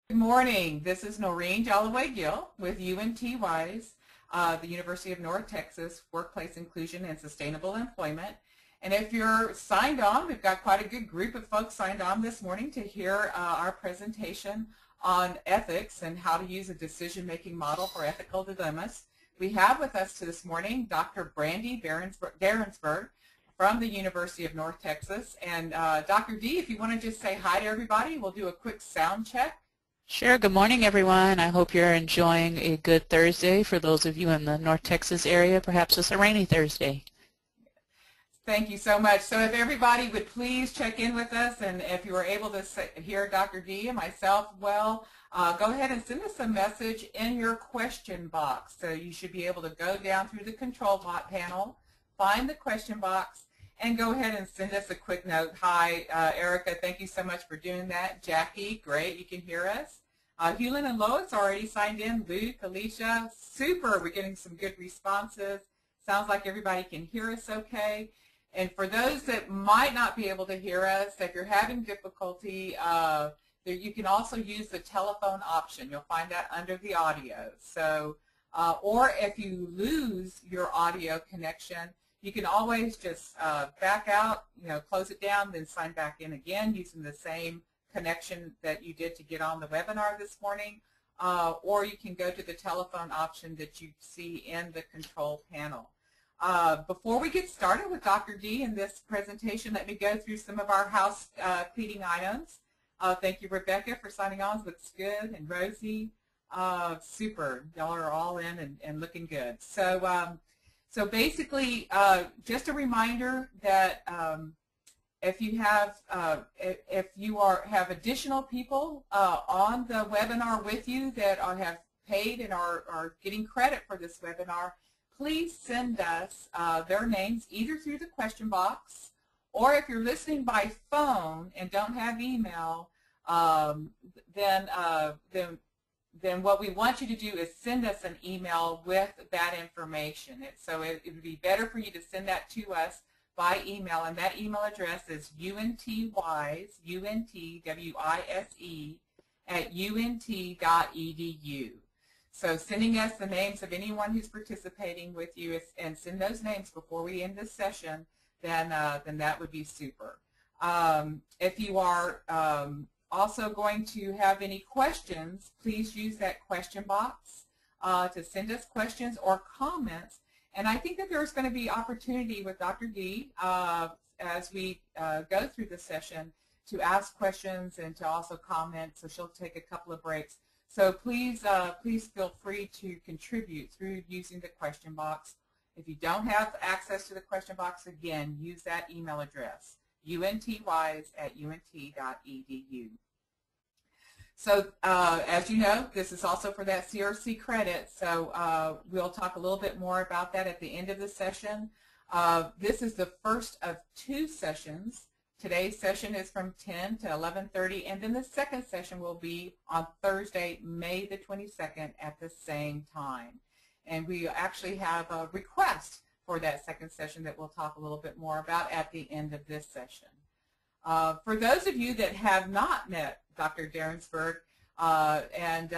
Good morning. This is Noreen Jalloway Gill with UNT WISE, the University of North Texas Workplace Inclusion and Sustainable Employment. And if you're signed on, we've got quite a good group of folks signed on this morning to hear our presentation on ethics and how to use a decision-making model for ethical dilemmas. We have with us this morning Dr. Brandy Derensberg from the University of North Texas. And Dr. D, if you want to just say hi to everybody, we'll do a quick sound check. Sure. Good morning, everyone. I hope you're enjoying a good Thursday. For those of you in the North Texas area, perhaps it's a rainy Thursday. Thank you so much. So if everybody would please check in with us, and if you were able to hear Dr. D and myself well, go ahead and send us a message in your question box. So you should be able to go down through the control panel, find the question box, and go ahead and send us a quick note. Hi, Erica, thank you so much for doing that. Jackie, great, you can hear us. Hewlin and Lois already signed in. Luke, Alicia, super, we're getting some good responses. Sounds like everybody can hear us okay. And for those that might not be able to hear us, if you're having difficulty, you can also use the telephone option. You'll find that under the audio. So, or if you lose your audio connection, you can always just back out, close it down, then sign back in again using the same connection that you did to get on the webinar this morning, or you can go to the telephone option that you see in the control panel. Before we get started with Dr. D in this presentation, let me go through some of our house cleaning items. Thank you, Rebecca, for signing on. Looks good. And Rosie, super. Y'all are all in and looking good. So basically, just a reminder that if you have have additional people on the webinar with you that have paid and are getting credit for this webinar, please send us their names either through the question box, or if you're listening by phone and don't have email, then what we want you to do is send us an email with that information. So it would be better for you to send that to us by email, and that email address is untwise, UNTWISE, @unt.edu. So sending us the names of anyone who's participating with you, and send those names before we end this session, then that would be super. If you are also going to have any questions, please use that question box to send us questions or comments. And I think that there's going to be opportunity with Dr. D as we go through the session to ask questions and to also comment, so she'll take a couple of breaks. So please feel free to contribute through using the question box. If you don't have access to the question box, again, use that email address, untwise@unt.edu. So as you know, this is also for that CRC credit, so we'll talk a little bit more about that at the end of the session. This is the first of two sessions. Today's session is from 10 to 11:30, and then the second session will be on Thursday, May the 22nd at the same time. And we actually have a request for that second session that we'll talk a little bit more about at the end of this session. For those of you that have not met Dr. Derensberg and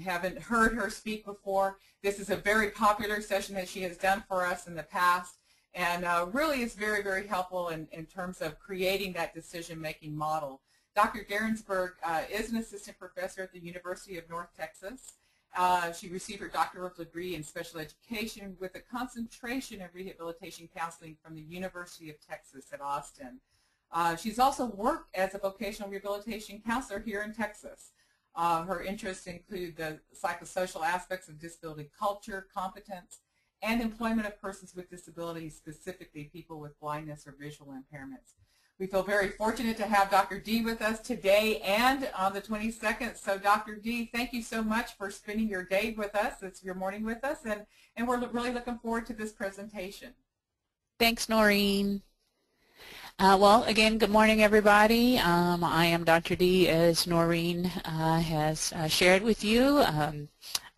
haven't heard her speak before, this is a very popular session that she has done for us in the past, and really is very, very helpful in terms of creating that decision-making model. Dr. Derensberg is an assistant professor at the University of North Texas. She received her doctoral degree in special education with a concentration in rehabilitation counseling from the University of Texas at Austin. She's also worked as a vocational rehabilitation counselor here in Texas. Her interests include the psychosocial aspects of disability culture, competence, and employment of persons with disabilities, specifically people with blindness or visual impairments. We feel very fortunate to have Dr. D with us today and on the 22nd. So Dr. D, thank you so much for spending your day with us. It's your morning with us, and we're really looking forward to this presentation. Thanks, Noreen. Well, again, good morning, everybody. I am Dr. D, as Noreen has shared with you.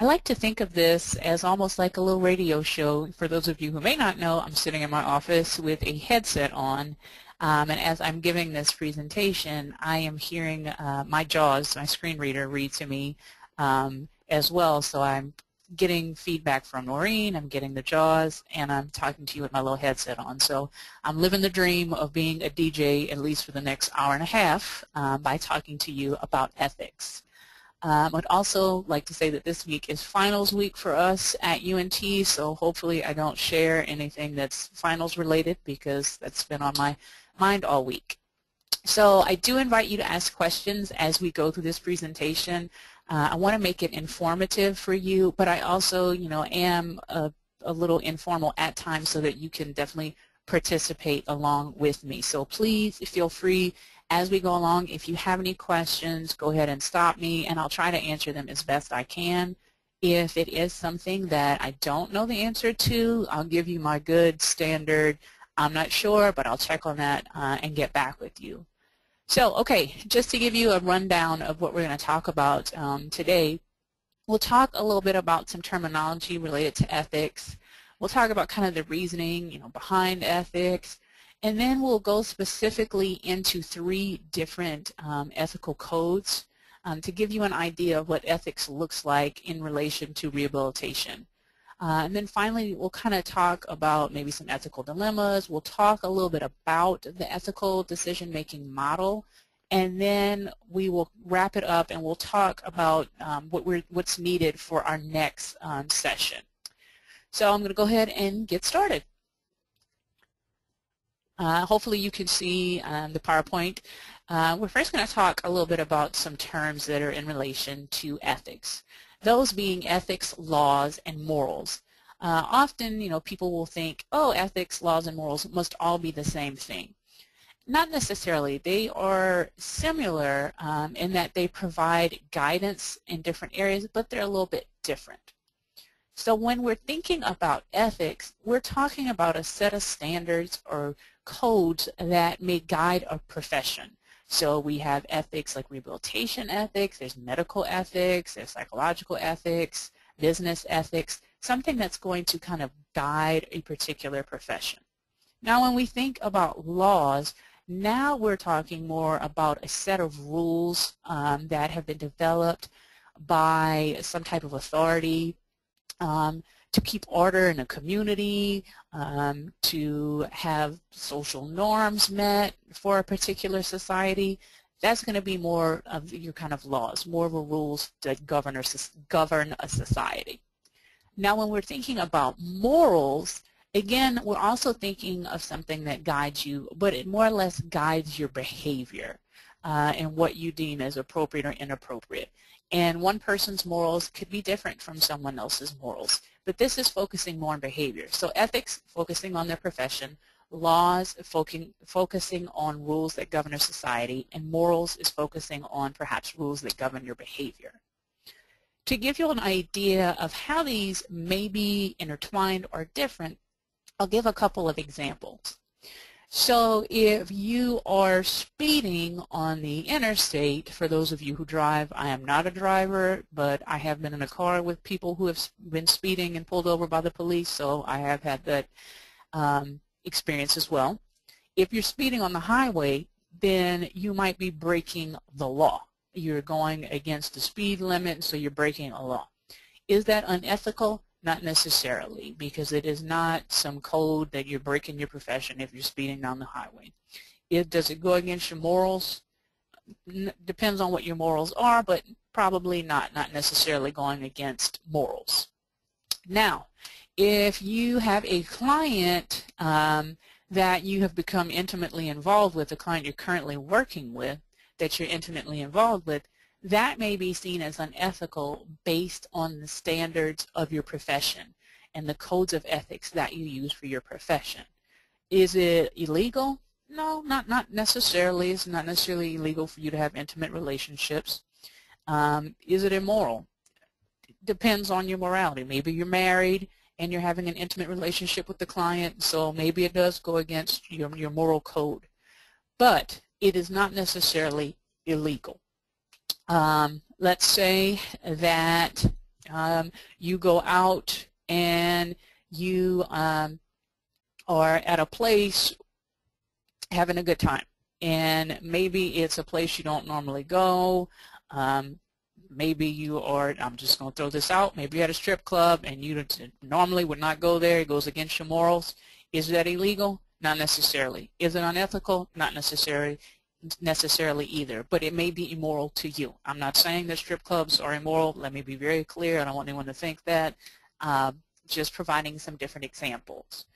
I like to think of this as almost like a little radio show. For those of you who may not know, I'm sitting in my office with a headset on. And as I'm giving this presentation, I am hearing my JAWS, my screen reader, read to me as well. So I'm getting feedback from Noreen, I'm getting the JAWS, and I'm talking to you with my little headset on. So I'm living the dream of being a DJ at least for the next hour and a half by talking to you about ethics. I'd also like to say that this week is finals week for us at UNT, so hopefully I don't share anything that's finals related because that's been on my mind all week. So I do invite you to ask questions as we go through this presentation. I want to make it informative for you, but I also, am a little informal at times so that you can definitely participate along with me. So please feel free as we go along. If you have any questions, go ahead and stop me, and I'll try to answer them as best I can. If it is something that I don't know the answer to, I'll give you my good standard, I'm not sure, but I'll check on that and get back with you. So, okay, just to give you a rundown of what we're going to talk about today, we'll talk a little bit about some terminology related to ethics. We'll talk about kind of the reasoning, behind ethics, and then we'll go specifically into 3 different ethical codes to give you an idea of what ethics looks like in relation to rehabilitation. And then finally, we'll kind of talk about maybe some ethical dilemmas. We'll talk a little bit about the ethical decision-making model, and then we will wrap it up and we'll talk about what's needed for our next session. So I'm going to go ahead and get started. Hopefully you can see the PowerPoint. We're first going to talk a little bit about some terms that are in relation to ethics. Those being ethics, laws, and morals. Often, people will think, oh, ethics, laws, and morals must all be the same thing. Not necessarily. They are similar in that they provide guidance in different areas, but they're a little bit different. So when we're thinking about ethics, we're talking about a set of standards or codes that may guide a profession. So we have ethics like rehabilitation ethics, there's medical ethics, there's psychological ethics, business ethics, something that's going to kind of guide a particular profession. Now when we think about laws, now we're talking more about a set of rules that have been developed by some type of authority to keep order in a community, to have social norms met for a particular society. That's going to be more of your kind of laws, more of a rules that govern a society. Now when we're thinking about morals, again, we're also thinking of something that guides you, but it more or less guides your behavior and what you deem as appropriate or inappropriate. And one person's morals could be different from someone else's morals. But this is focusing more on behavior. So ethics, focusing on their profession, laws, focusing on rules that govern a society, and morals is focusing on perhaps rules that govern your behavior. To give you an idea of how these may be intertwined or different, I'll give a couple of examples. So if you are speeding on the interstate, for those of you who drive, I am not a driver, but I have been in a car with people who have been speeding and pulled over by the police, so I have had that experience as well. If you're speeding on the highway, then you might be breaking the law. You're going against the speed limit, so you're breaking a law. Is that unethical? Not necessarily, because it is not some code that you're breaking your profession if you're speeding down the highway. Does it go against your morals? Depends on what your morals are, but probably not necessarily going against morals. Now, if you have a client that you have become intimately involved with, a client you're currently working with, that you're intimately involved with, that may be seen as unethical based on the standards of your profession and the codes of ethics that you use for your profession. Is it illegal? No, not necessarily. It's not necessarily illegal for you to have intimate relationships. Is it immoral? It depends on your morality. Maybe you're married and you're having an intimate relationship with the client, so maybe it does go against your moral code. But it is not necessarily illegal. Let's say that you go out and you are at a place having a good time. And maybe it's a place you don't normally go. Maybe you are, I'm just going to throw this out, maybe you're at a strip club and you normally would not go there. It goes against your morals. Is that illegal? Not necessarily. Is it unethical? Not necessarily either, but it may be immoral to you. I'm not saying that strip clubs are immoral. Let me be very clear. I don't want anyone to think that. Just providing some different examples.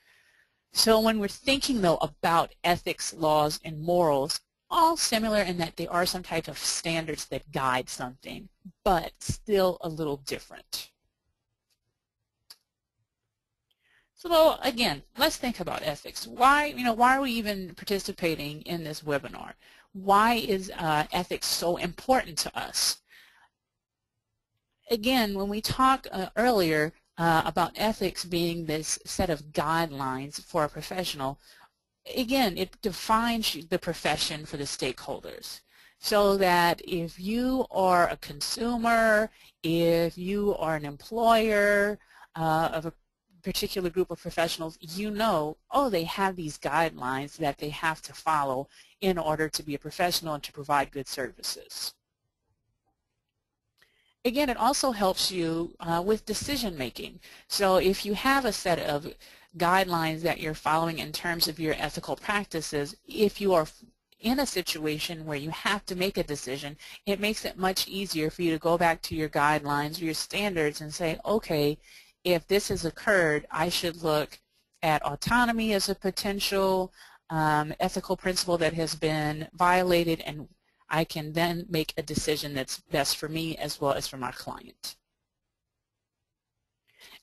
So when we're thinking, though, about ethics, laws, and morals, all similar in that they are some type of standards that guide something, but still a little different. So again, let's think about ethics. Why are we even participating in this webinar? Why is ethics so important to us? Again, when we talked earlier about ethics being this set of guidelines for a professional, again, it defines the profession for the stakeholders. So that if you are a consumer, if you are an employer of a particular group of professionals, you know, oh, they have these guidelines that they have to follow in order to be a professional and to provide good services. Again, it also helps you with decision making. So if you have a set of guidelines that you're following in terms of your ethical practices, if you are in a situation where you have to make a decision, it makes it much easier for you to go back to your guidelines or your standards and say, okay, if this has occurred, I should look at autonomy as a potential ethical principle that has been violated, and I can then make a decision that's best for me as well as for my client.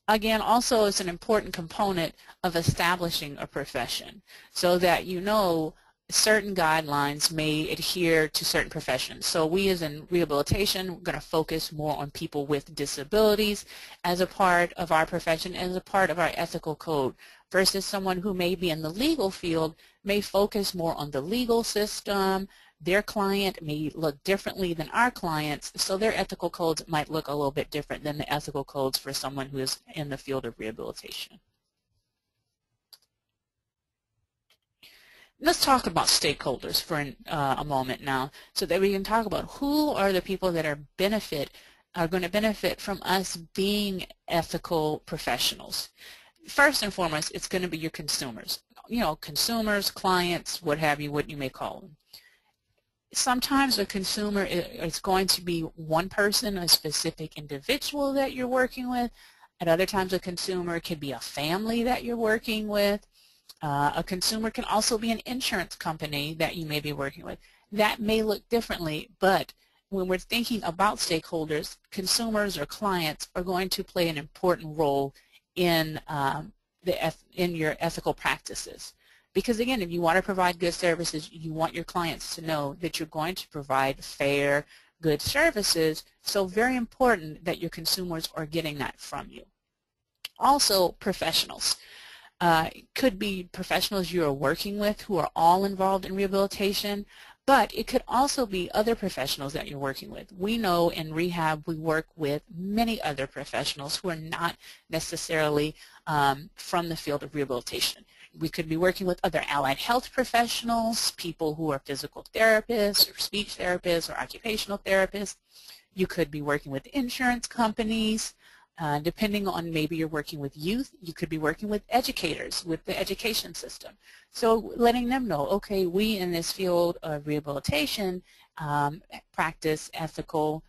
Again, also it's an important component of establishing a profession so that you know certain guidelines may adhere to certain professions. So we as in rehabilitation, we're going to focus more on people with disabilities as a part of our profession, as a part of our ethical code, versus someone who may be in the legal field may focus more on the legal system. Their client may look differently than our clients, so their ethical codes might look a little bit different than the ethical codes for someone who is in the field of rehabilitation. Let's talk about stakeholders for a moment now so that we can talk about who are the people that are going to benefit from us being ethical professionals. First and foremost, it's going to be your consumers. You know, consumers, clients, what have you, what you may call them. Sometimes a consumer is going to be one person, a specific individual that you're working with. At other times, a consumer could be a family that you're working with. A consumer can also be an insurance company that you may be working with. That may look differently, but when we're thinking about stakeholders, consumers or clients are going to play an important role in your ethical practices. Because again, if you want to provide good services, you want your clients to know that you're going to provide fair, good services. So very important that your consumers are getting that from you. Also, professionals. It could be professionals you are working with who are all involved in rehabilitation, but it could also be other professionals that you're working with. We know in rehab we work with many other professionals who are not necessarily from the field of rehabilitation. We could be working with other allied health professionals, people who are physical therapists or speech therapists or occupational therapists. You could be working with insurance companies. Depending on maybe you're working with youth, you could be working with educators, with the education system. So letting them know, okay, we in this field of rehabilitation practice ethical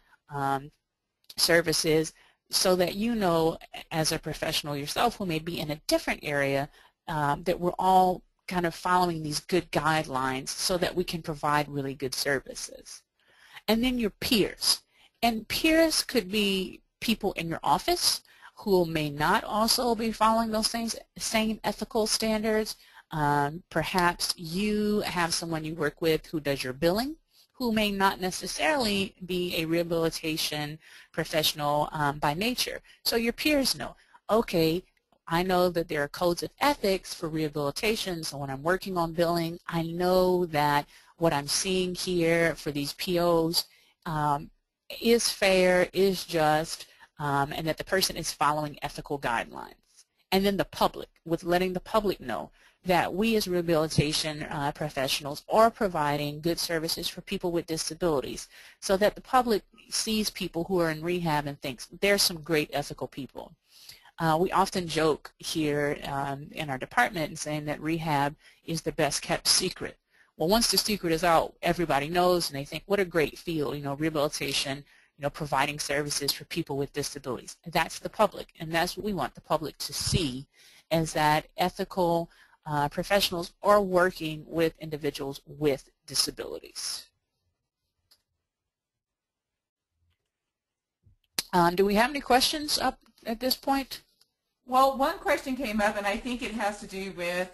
services, so that you know as a professional yourself who may be in a different area that we're all kind of following these good guidelines so that we can provide really good services. And then your peers. And peers could be people in your office who may not also be following those same ethical standards. Perhaps you have someone you work with who does your billing, who may not necessarily be a rehabilitation professional by nature. So your peers know, okay, I know that there are codes of ethics for rehabilitation, so when I'm working on billing, I know that what I'm seeing here for these POs is fair, is just, and that the person is following ethical guidelines. and then the public, with letting the public know that we as rehabilitation professionals are providing good services for people with disabilities, so that the public sees people who are in rehab and thinks there's some great ethical people. We often joke here in our department and saying that rehab is the best kept secret. Well, once the secret is out, everybody knows, and they think, what a great field, rehabilitation, providing services for people with disabilities. That's the public, and that's what we want the public to see, is that ethical professionals are working with individuals with disabilities. Do we have any questions up at this point? Well, one question came up, and I think it has to do with,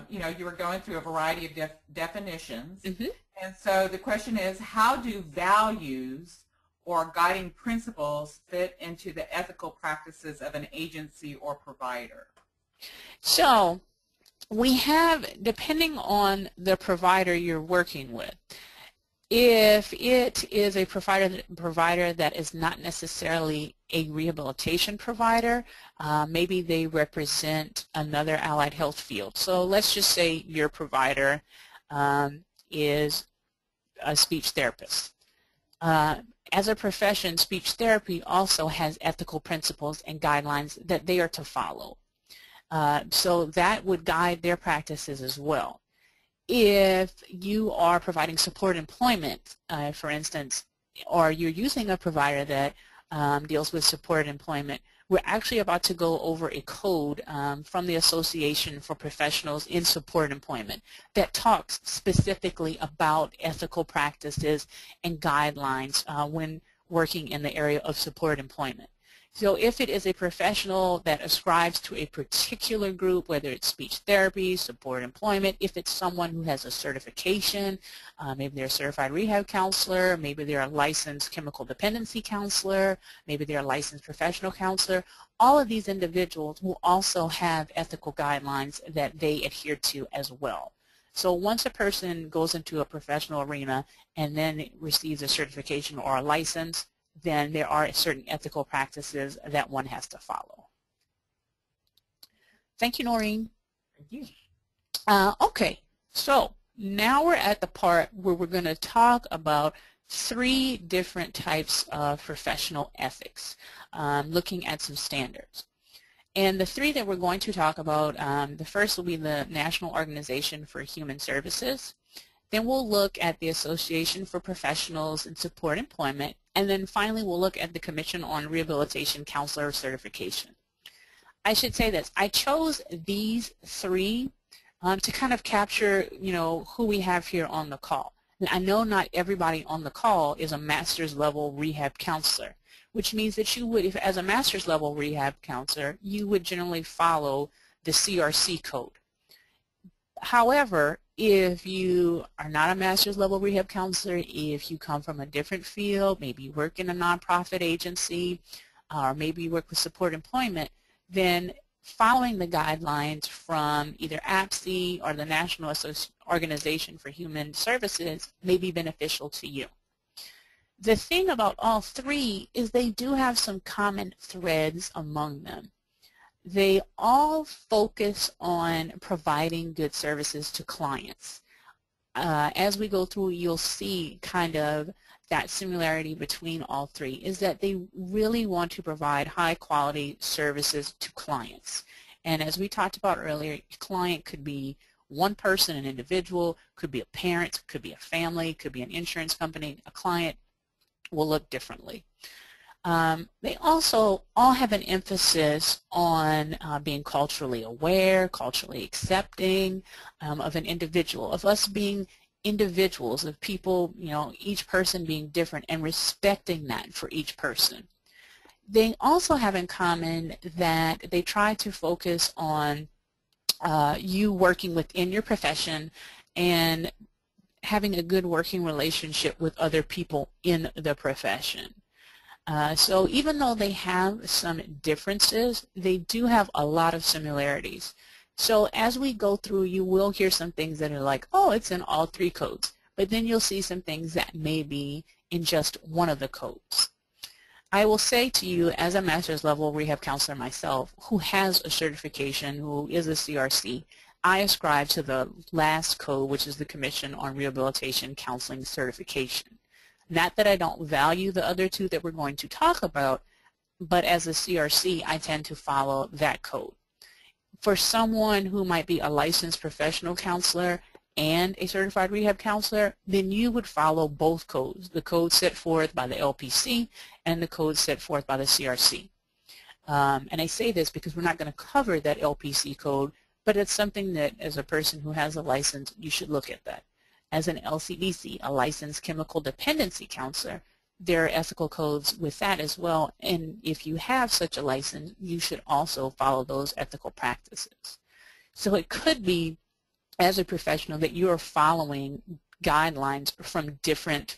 you were going through a variety of definitions. Mm-hmm. And so the question is, how do values or guiding principles fit into the ethical practices of an agency or provider? So we have, depending on the provider you're working with, if it is a provider that is not necessarily a rehabilitation provider, maybe they represent another allied health field. So let's just say your provider is a speech therapist. As a profession, speech therapy also has ethical principles and guidelines that they are to follow. So that would guide their practices as well. If you are providing support employment, for instance, or you're using a provider that deals with support employment, we're actually about to go over a code from the Association for Professionals in Support Employment that talks specifically about ethical practices and guidelines when working in the area of support employment. So if it is a professional that ascribes to a particular group, whether it's speech therapy, support employment, if it's someone who has a certification, maybe they're a certified rehab counselor, maybe they're a licensed chemical dependency counselor, maybe they're a licensed professional counselor, all of these individuals will also have ethical guidelines that they adhere to as well. So once a person goes into a professional arena and then receives a certification or a license, then there are certain ethical practices that one has to follow. Thank you, Noreen. Thank you. Okay, so now we're at the part where we're going to talk about 3 different types of professional ethics, looking at some standards. And the 3 that we're going to talk about, the first will be the National Organization for Human Services. Then we'll look at the Association for Professionals in Support Employment, and then finally we'll look at the Commission on Rehabilitation Counselor Certification. I should say this, I chose these 3 to kind of capture, who we have here on the call. And I know not everybody on the call is a master's level rehab counselor, which means that you would, if as a master's level rehab counselor, you would generally follow the CRC code. However, if you are not a master's level rehab counselor, if you come from a different field, maybe you work in a nonprofit agency, or maybe you work with support employment, then following the guidelines from either APSE or the National Organization for Human Services may be beneficial to you. The thing about all 3 is they do have some common threads among them. They all focus on providing good services to clients. As we go through, you'll see kind of that similarity between all 3 is that they really want to provide high quality services to clients. And as we talked about earlier, a client could be one person, an individual, could be a parent, could be a family, could be an insurance company. A client will look differently. They also all have an emphasis on being culturally aware, culturally accepting of an individual, of us being individuals, of people, each person being different and respecting that for each person. They also have in common that they try to focus on you working within your profession and having a good working relationship with other people in the profession. So even though they have some differences, they do have a lot of similarities. So as we go through, you will hear some things that are like, oh, it's in all 3 codes. But then you'll see some things that may be in just one of the codes. I will say to you, as a master's level rehab counselor myself, who has a certification, who is a CRC, I ascribe to the last code, which is the Commission on Rehabilitation Counseling Certification. Not that I don't value the other two that we're going to talk about, but as a CRC, I tend to follow that code. For someone who might be a licensed professional counselor and a certified rehab counselor, then you would follow both codes, the code set forth by the LPC and the code set forth by the CRC. And I say this because we're not going to cover that LPC code, but it's something that as a person who has a license, you should look at that. As an LCDC, a licensed chemical dependency counselor, there are ethical codes with that as well, and if you have such a license, you should also follow those ethical practices. So it could be, as a professional, that you are following guidelines from different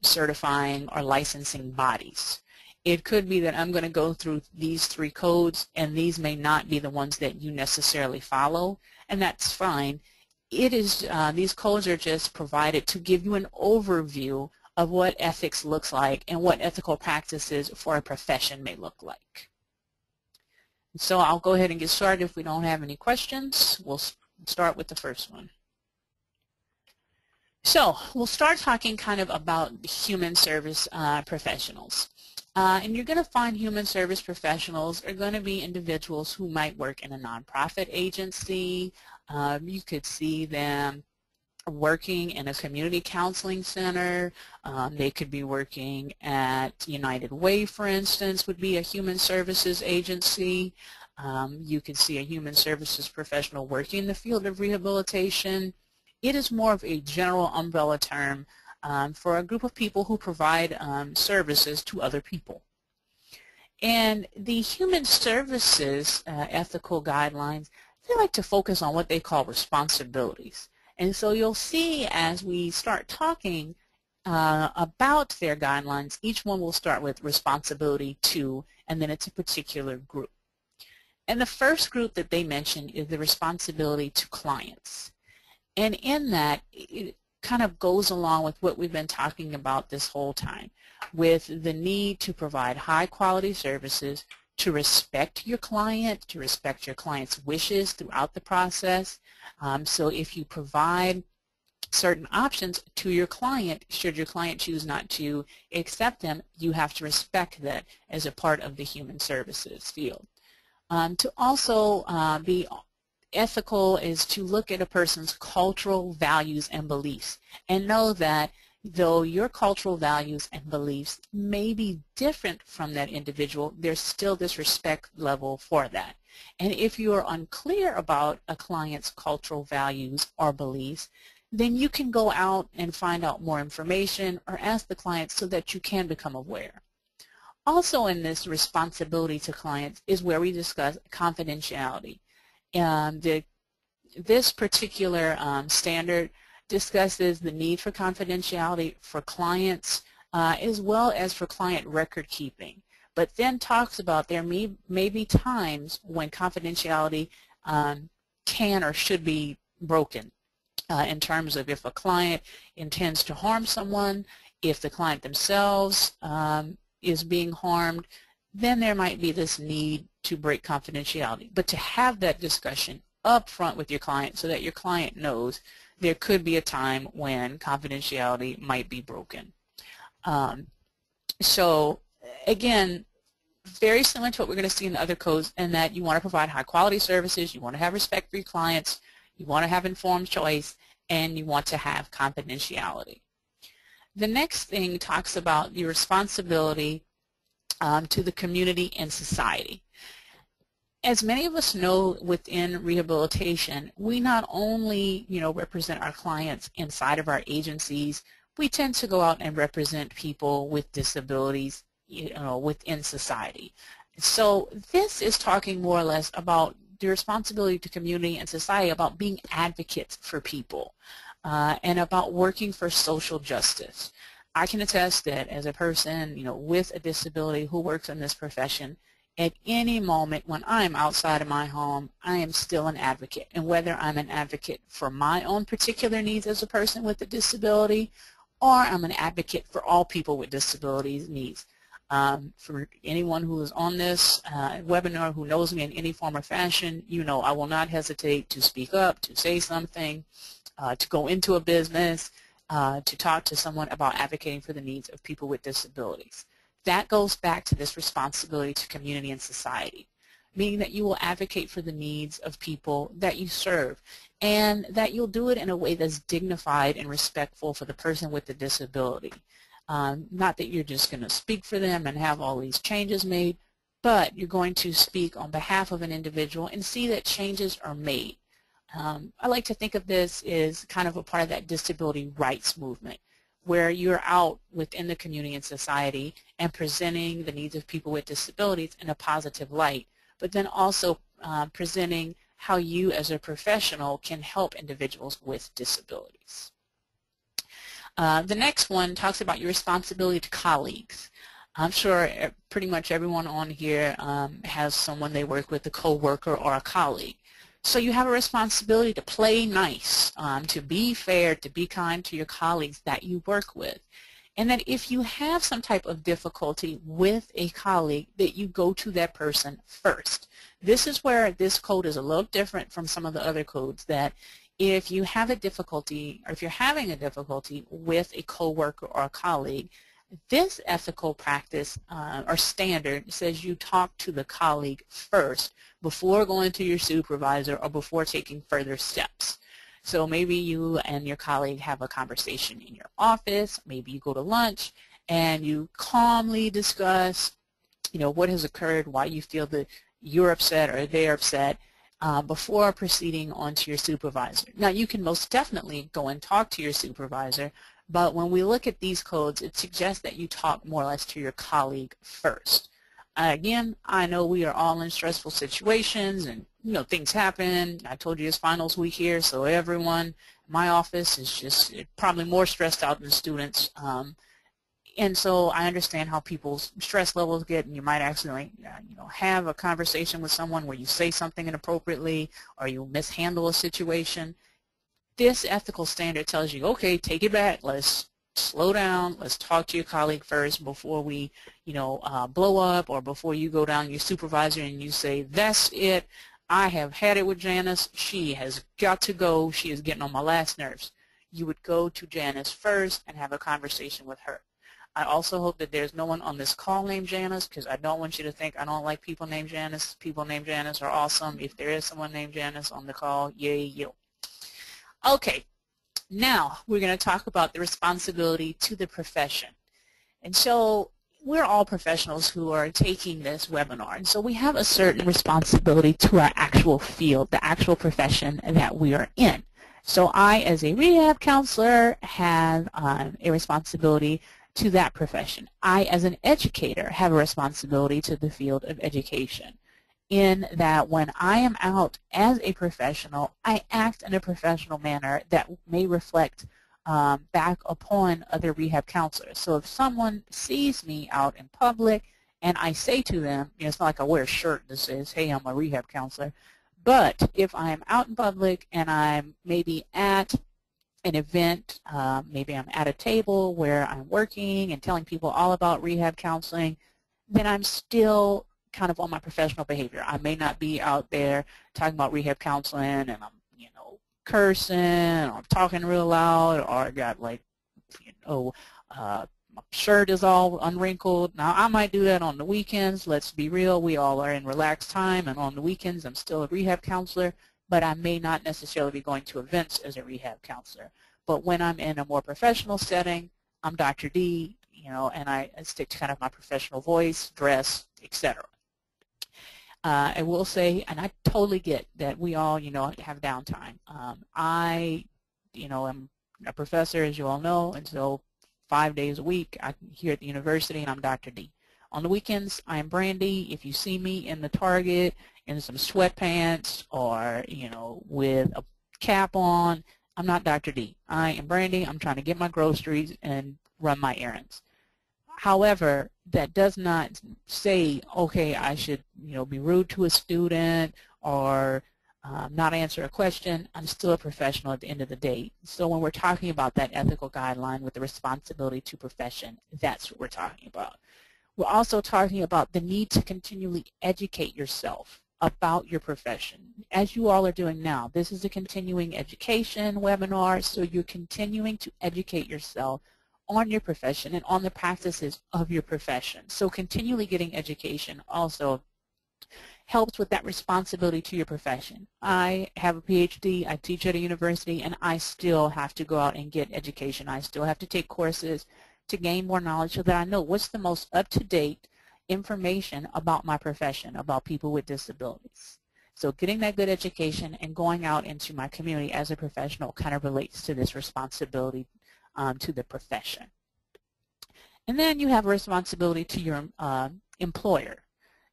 certifying or licensing bodies. It could be that I'm going to go through these 3 codes, and these may not be the ones that you necessarily follow, and that's fine. It is these codes are just provided to give you an overview of what ethics looks like and what ethical practices for a profession may look like. So I'll go ahead and get started. If we don't have any questions, we'll start with the first one. So we'll start talking kind of about human service professionals. And you're going to find human service professionals are going to be individuals who might work in a nonprofit agency. You could see them working in a community counseling center. They could be working at United Way, for instance, would be a human services agency. You could see a human services professional working in the field of rehabilitation. It is more of a general umbrella term for a group of people who provide services to other people. And the human services ethical guidelines, they like to focus on what they call responsibilities. And so you'll see as we start talking about their guidelines, each one will start with responsibility to, and then it's a particular group. And the first group that they mention is the responsibility to clients. And in that, it kind of goes along with what we've been talking about this whole time, with the need to provide high quality services, to respect your client, to respect your client's wishes throughout the process. So if you provide certain options to your client, should your client choose not to accept them, you have to respect that as a part of the human services field. To also be ethical is to look at a person's cultural values and beliefs and know that though your cultural values and beliefs may be different from that individual, there's still this respect level for that. And if you are unclear about a client's cultural values or beliefs, then you can go out and find out more information or ask the client so that you can become aware. Also in this responsibility to clients is where we discuss confidentiality. This particular standard discusses the need for confidentiality for clients as well as for client record keeping, but then talks about there may be times when confidentiality can or should be broken in terms of if a client intends to harm someone, if the client themselves is being harmed, then there might be this need to break confidentiality. But to have that discussion up front with your client so that your client knows there could be a time when confidentiality might be broken. So again, very similar to what we're going to see in the other codes, in that you want to provide high quality services, you want to have respect for your clients, you want to have informed choice, and you want to have confidentiality. The next thing talks about your responsibility to the community and society. As many of us know, within rehabilitation, we not only, represent our clients inside of our agencies, we tend to go out and represent people with disabilities, within society. So this is talking more or less about the responsibility to community and society, about being advocates for people, and about working for social justice. I can attest that as a person, with a disability who works in this profession, at any moment when I'm outside of my home, I am still an advocate. And whether I'm an advocate for my own particular needs as a person with a disability, or I'm an advocate for all people with disabilities needs, For anyone who is on this webinar who knows me in any form or fashion, you know I will not hesitate to speak up, to say something, to go into a business, to talk to someone about advocating for the needs of people with disabilities. That goes back to this responsibility to community and society, meaning that you will advocate for the needs of people that you serve, and that you'll do it in a way that's dignified and respectful for the person with the disability. Not that you're just going to speak for them and have all these changes made, but you're going to speak on behalf of an individual and see that changes are made. I like to think of this as kind of a part of that disability rights movement, where you're out within the community and society and presenting the needs of people with disabilities in a positive light, but then also presenting how you as a professional can help individuals with disabilities. The next one talks about your responsibility to colleagues. I'm sure pretty much everyone on here has someone they work with, a co-worker or a colleague. So you have a responsibility to play nice, to be fair, to be kind to your colleagues that you work with. And that if you have some type of difficulty with a colleague, that you go to that person first. This is where this code is a little different from some of the other codes, that if you have a difficulty, or if you're having a difficulty with a coworker or a colleague, this ethical practice or standard says you talk to the colleague first before going to your supervisor or before taking further steps. So maybe you and your colleague have a conversation in your office, maybe you go to lunch, and you calmly discuss, you know, what has occurred, why you feel that you're upset or they're upset, before proceeding on to your supervisor. Now, you can most definitely go and talk to your supervisor, but when we look at these codes, it suggests that you talk more or less to your colleague first. Again, I know we are all in stressful situations, and you know things happen. I told you it's finals week here, so everyone in my office is just probably more stressed out than students. And so I understand how people's stress levels get, and you might accidentally have a conversation with someone where you say something inappropriately or you mishandle a situation. This ethical standard tells you, okay, take it back, let's slow down, let's talk to your colleague first before we blow up, or before you go down to your supervisor and you say, that's it, I have had it with Janice, she has got to go, she is getting on my last nerves. You would go to Janice first and have a conversation with her. I also hope that there's no one on this call named Janice, because I don't want you to think I don't like people named Janice. People named Janice are awesome. If there is someone named Janice on the call, yay you. Okay, now we're going to talk about the responsibility to the profession. And so we're all professionals who are taking this webinar, and so we have a certain responsibility to our actual field, the actual profession that we are in. So I, as a rehab counselor, have a responsibility to that profession. I, as an educator, have a responsibility to the field of education, in that when I am out as a professional, I act in a professional manner that may reflect back upon other rehab counselors. So if someone sees me out in public and I say to them, it's not like I wear a shirt that says, hey, I'm a rehab counselor, but if I'm out in public and I'm maybe at an event, maybe I'm at a table where I'm working and telling people all about rehab counseling, then I'm still kind of on my professional behavior. I may not be out there talking about rehab counseling and I'm, cursing, or I'm talking real loud, or I got my shirt is all unwrinkled. Now, I might do that on the weekends. Let's be real. We all are in relaxed time, and on the weekends I'm still a rehab counselor, but I may not necessarily be going to events as a rehab counselor. But when I'm in a more professional setting, I'm Dr. D, and I stick to kind of my professional voice, dress, etc. I will say, and I totally get that we all, have downtime. I, am a professor, as you all know, and so 5 days a week I'm here at the university, and I'm Dr. D. On the weekends, I am Brandy. If you see me in the Target in some sweatpants or, with a cap on, I'm not Dr. D. I am Brandy. I'm trying to get my groceries and run my errands. However, that does not say, okay, I should, be rude to a student or not answer a question. I'm still a professional at the end of the day. So when we're talking about that ethical guideline with the responsibility to profession, that's what we're talking about. We're also talking about the need to continually educate yourself about your profession. As you all are doing now, this is a continuing education webinar, so you're continuing to educate yourself on your profession and on the practices of your profession. So continually getting education also helps with that responsibility to your profession. I have a PhD, I teach at a university, and I still have to go out and get education. I still have to take courses to gain more knowledge so that I know what's the most up-to-date information about my profession, about people with disabilities. So getting that good education and going out into my community as a professional kind of relates to this responsibility to the profession. And then you have a responsibility to your employer.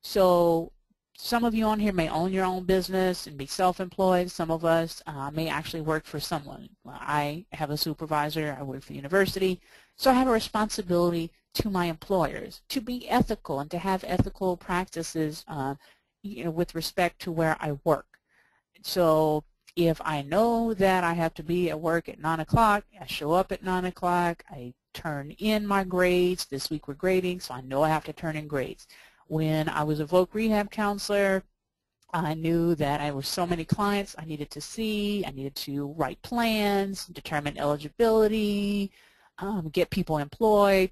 So some of you on here may own your own business and be self-employed. Some of us may actually work for someone. I have a supervisor. I work for the university. So I have a responsibility to my employers to be ethical and to have ethical practices with respect to where I work. So if I know that I have to be at work at 9 o'clock, I show up at 9 o'clock. I turn in my grades. This week we're grading, so I know I have to turn in grades. When I was a voc rehab counselor, I knew that I was so many clients I needed to see. I needed to write plans, determine eligibility, get people employed.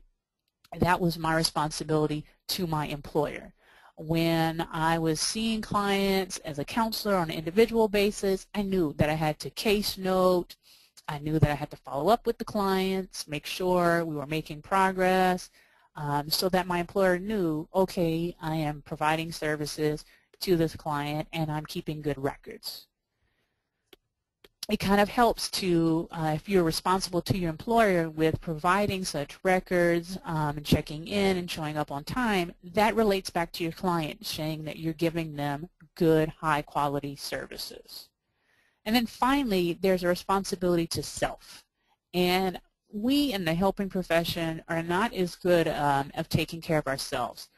That was my responsibility to my employer. When I was seeing clients as a counselor on an individual basis, I knew that I had to case note. I knew that I had to follow up with the clients, make sure we were making progress, so that my employer knew, okay, I am providing services to this client and I'm keeping good records. It kind of helps to, if you're responsible to your employer with providing such records and checking in and showing up on time, that relates back to your client, saying that you're giving them good, high-quality services. And then finally, there's a responsibility to self. And we in the helping profession are not as good of taking care of ourselves.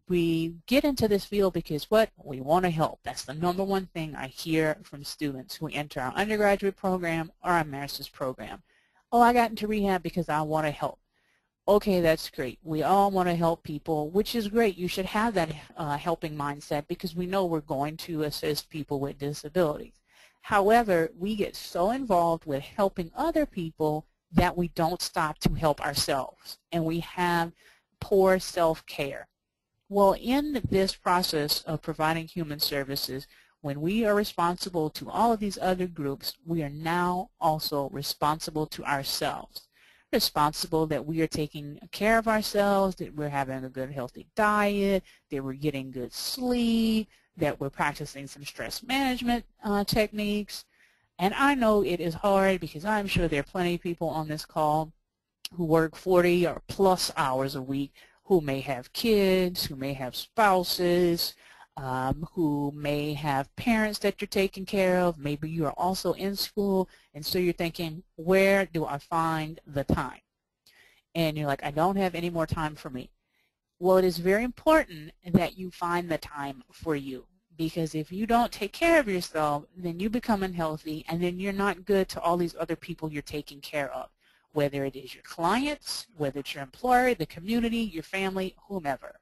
We get into this field because what? We want to help. That's the number one thing I hear from students who enter our undergraduate program or our master's program. Oh, I got into rehab because I want to help. Okay, that's great. We all want to help people, which is great. You should have that helping mindset because we know we're going to assist people with disabilities. However, we get so involved with helping other people that we don't stop to help ourselves, and we have poor self-care. Well, in this process of providing human services, when we are responsible to all of these other groups, we are now also responsible to ourselves. Responsible that we are taking care of ourselves, that we're having a good healthy diet, that we're getting good sleep, that we're practicing some stress management techniques. And I know it is hard because I'm sure there are plenty of people on this call who work 40 or plus hours a week, who may have kids, who may have spouses, who may have parents that you're taking care of. Maybe you are also in school, and so you're thinking, where do I find the time? And you're like, I don't have any more time for me. Well, it is very important that you find the time for you, because if you don't take care of yourself, then you become unhealthy, and then you're not good to all these other people you're taking care of, whether it is your clients, whether it's your employer, the community, your family, whomever.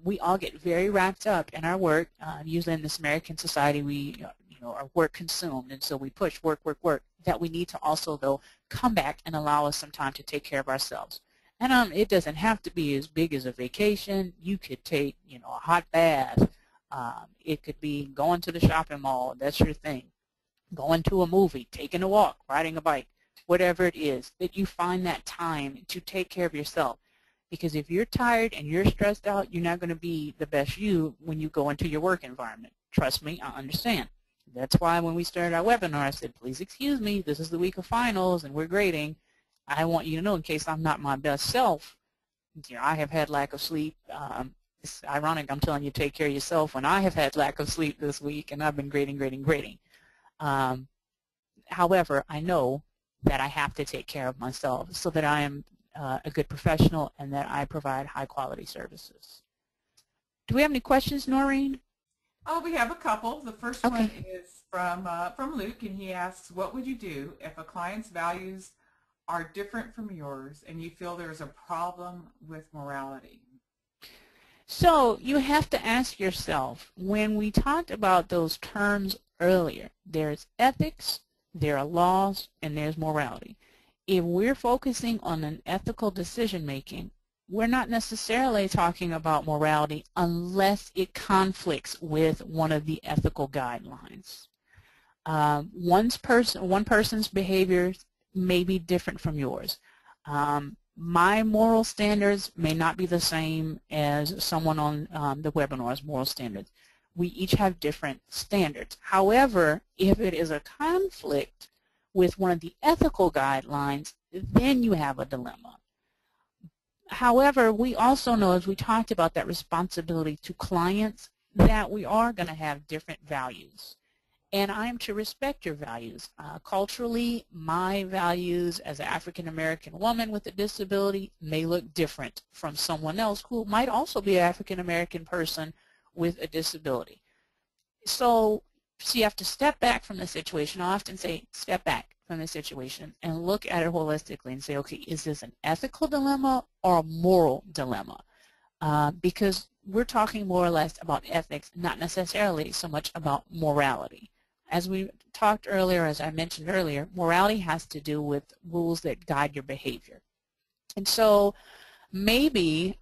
We all get very wrapped up in our work. Usually in this American society, we are work consumed, and so we push work, work, work. That we need to also, though, come back and allow us some time to take care of ourselves. And it doesn't have to be as big as a vacation. You could take, a hot bath. It could be going to the shopping mall. That's your thing. Going to a movie, taking a walk, riding a bike, whatever it is, that you find that time to take care of yourself. Because if you're tired and you're stressed out, you're not going to be the best you when you go into your work environment. Trust me, I understand. That's why when we started our webinar, I said, please excuse me, this is the week of finals and we're grading. I want you to know, in case I'm not my best self, I have had lack of sleep. It's ironic I'm telling you to take care of yourself when I have had lack of sleep this week and I've been grading. However, I know that I have to take care of myself so that I am a good professional and that I provide high-quality services. Do we have any questions, Noreen? Oh, we have a couple. The first one is from Luke, and he asks, what would you do if a client's values are different from yours and you feel there's a problem with morality? So you have to ask yourself, when we talked about those terms earlier, there's ethics, there are laws, and there's morality. If we're focusing on an ethical decision making, we're not necessarily talking about morality unless it conflicts with one of the ethical guidelines. One person's behavior may be different from yours. My moral standards may not be the same as someone on the webinar's moral standards. We each have different standards. However, if it is a conflict with one of the ethical guidelines, then you have a dilemma. However, we also know, as we talked about that responsibility to clients, that we are going to have different values. And I am to respect your values. Culturally, my values as an African American woman with a disability may look different from someone else who might also be an African American person with a disability. So you have to step back from the situation. I often say step back from the situation and look at it holistically and say, okay, is this an ethical dilemma or a moral dilemma? Because we're talking more or less about ethics, not necessarily so much about morality. As we talked earlier, as I mentioned earlier, morality has to do with rules that guide your behavior. And so maybe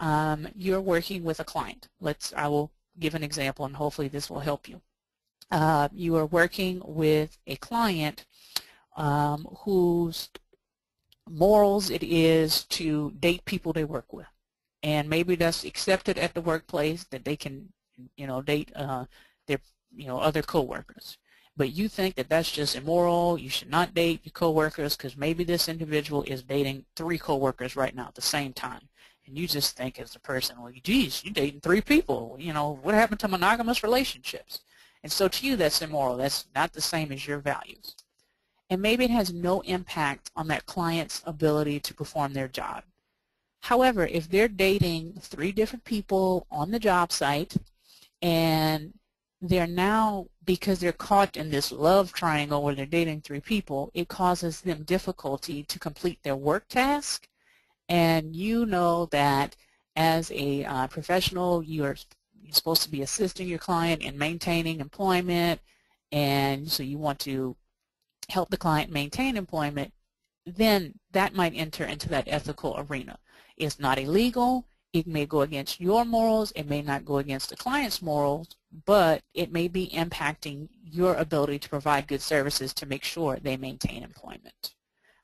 you're working with a client. I will give an example, and hopefully this will help you. You are working with a client whose morals it is to date people they work with. And maybe that's accepted at the workplace, that they can, date their, other coworkers. But you think that that's just immoral. You should not date your coworkers because maybe this individual is dating 3 coworkers right now at the same time. And you just think as a person, well, geez, you're dating 3 people. What happened to monogamous relationships? And so to you, that's immoral. That's not the same as your values. And maybe it has no impact on that client's ability to perform their job. However, if they're dating 3 different people on the job site, and they're now, because they're caught in this love triangle where they're dating 3 people, it causes them difficulty to complete their work task. And you know that as a professional, you're supposed to be assisting your client in maintaining employment, and so you want to help the client maintain employment, then that might enter into that ethical arena. It's not illegal. It may go against your morals. It may not go against the client's morals, but it may be impacting your ability to provide good services to make sure they maintain employment.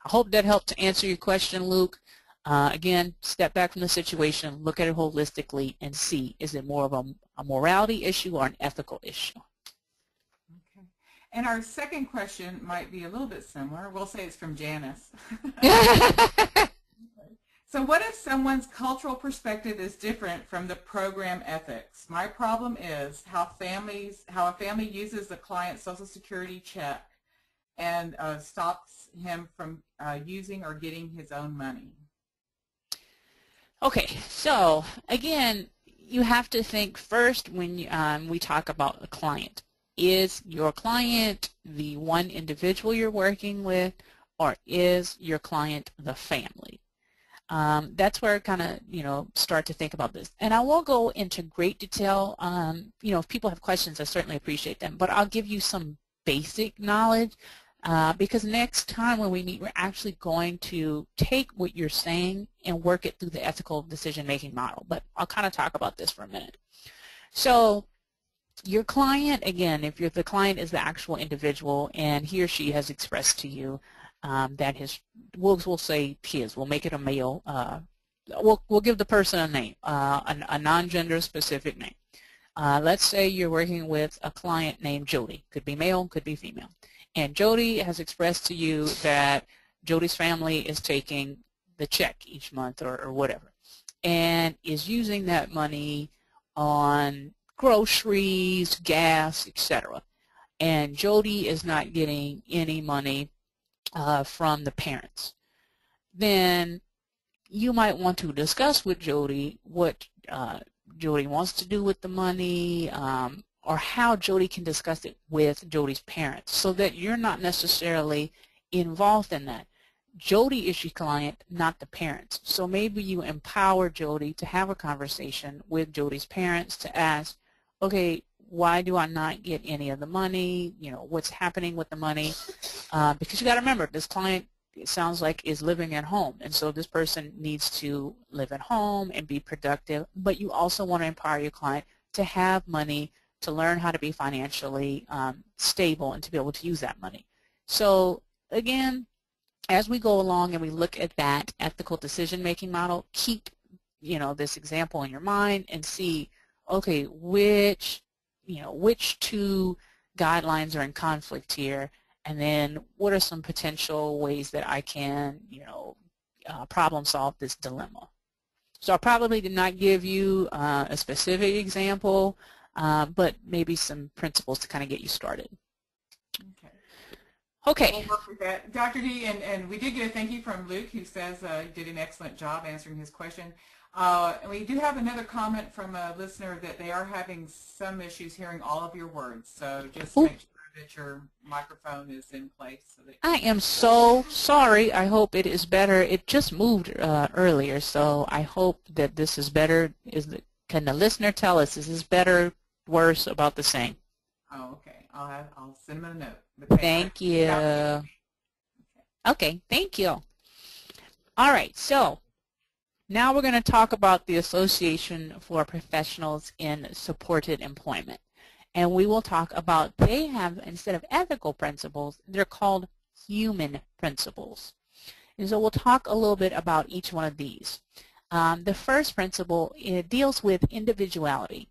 I hope that helped to answer your question, Luke. Again, step back from the situation, look at it holistically, and see, is it more of a morality issue or an ethical issue? Okay. And our second question might be a little bit similar. We'll say it's from Janice. So what if someone's cultural perspective is different from the program ethics? My problem is how a family uses the client's Social Security check and stops him from using or getting his own money. Okay, so again, you have to think first when we talk about a client. Is your client the one individual you're working with, or is your client the family? That's where I kind of, start to think about this. And I won't go into great detail. If people have questions, I certainly appreciate them. But I'll give you some basic knowledge because next time when we meet, we're actually going to take what you're saying and work it through the ethical decision-making model. But I'll kind of talk about this for a minute. So your client, again, if the client is the actual individual and he or she has expressed to you that we'll say his, we'll make it a male, we'll give the person a name, a non-gender specific name. Let's say you're working with a client named Jody. Could be male, could be female. And Jody has expressed to you that Jody's family is taking the check each month or whatever, and is using that money on groceries, gas, etc. And Jody is not getting any money from the parents. Then you might want to discuss with Jody what Jody wants to do with the money, or how Jody can discuss it with Jody's parents, so that you're not necessarily involved in that. Jody is your client, not the parents. So maybe you empower Jody to have a conversation with Jody's parents to ask, okay, why do I not get any of the money? You know, what's happening with the money? Because you got to remember, this client, it sounds like, is living at home, and so this person needs to live at home and be productive, but you also want to empower your client to have money, to learn how to be financially stable and to be able to use that money. So again, as we go along and we look at that ethical decision-making model, keep, you know, this example in your mind and see, okay, which two guidelines are in conflict here, and then what are some potential ways that I can, you know, problem solve this dilemma. So I probably did not give you a specific example, but maybe some principles to kind of get you started. Okay. Okay. We'll work with that. Dr. D, and we did get a thank you from Luke, who says you did an excellent job answering his question. And we do have another comment from a listener that they are having some issues hearing all of your words. So just make sure that your microphone is in place. So that I am so sorry. I hope it is better. It just moved earlier, so I hope that this is better. Can the listener tell us, is this better, worse, about the same? Oh, okay. I'll send them a note. Thank you. Okay, thank you. All right, so now we're going to talk about the Association for Professionals in Supported Employment. And we will talk about, they have, instead of ethical principles, they're called human principles. And so we'll talk a little bit about each one of these. The first principle, it deals with individuality,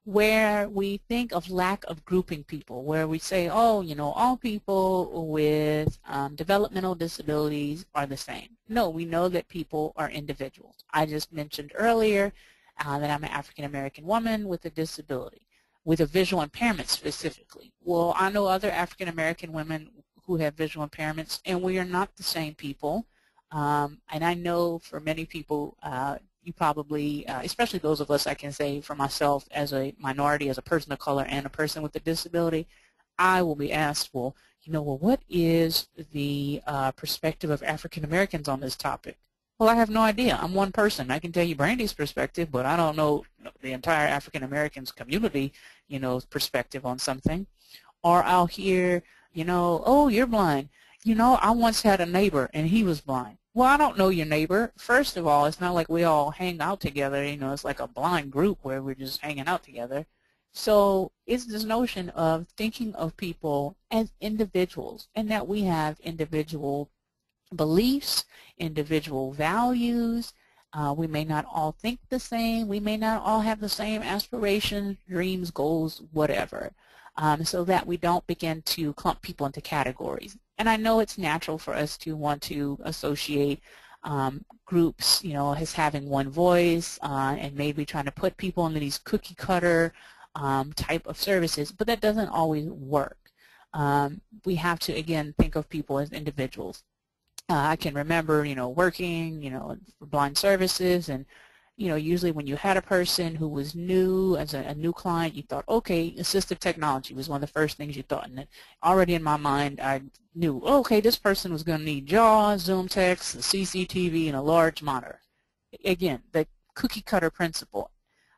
where we think of lack of grouping people, where we say, oh, you know, all people with developmental disabilities are the same. No, we know that people are individuals. I just mentioned earlier that I'm an African-American woman with a disability, with a visual impairment specifically. Well, I know other African-American women who have visual impairments, and we are not the same people. And I know for many people, you probably, especially those of us, I can say for myself as a minority, as a person of color and a person with a disability, I will be asked, well, you know, well, what is the perspective of African Americans on this topic? Well, I have no idea. I'm one person. I can tell you Brandy's perspective, but I don't know the entire African Americans community, you know, perspective on something. Or I'll hear, you know, oh, you're blind. You know, I once had a neighbor and he was blind. Well, I don't know your neighbor. First of all, it's not like we all hang out together. You know, it's like a blind group where we're just hanging out together. So it's this notion of thinking of people as individuals, and that we have individual beliefs, individual values. We may not all think the same. We may not all have the same aspirations, dreams, goals, whatever. So that we don't begin to clump people into categories. And I know it's natural for us to want to associate groups, you know, as having one voice and maybe trying to put people into these cookie cutter type of services, but that doesn't always work. We have to, again, think of people as individuals. I can remember, you know, working, you know, for blind services, and you know, usually when you had a person who was new, as a new client, you thought, okay, assistive technology was one of the first things you thought. And already in my mind, I knew, okay, this person was going to need JAWS, Zoom text, a CCTV, and a large monitor. Again, the cookie cutter principle.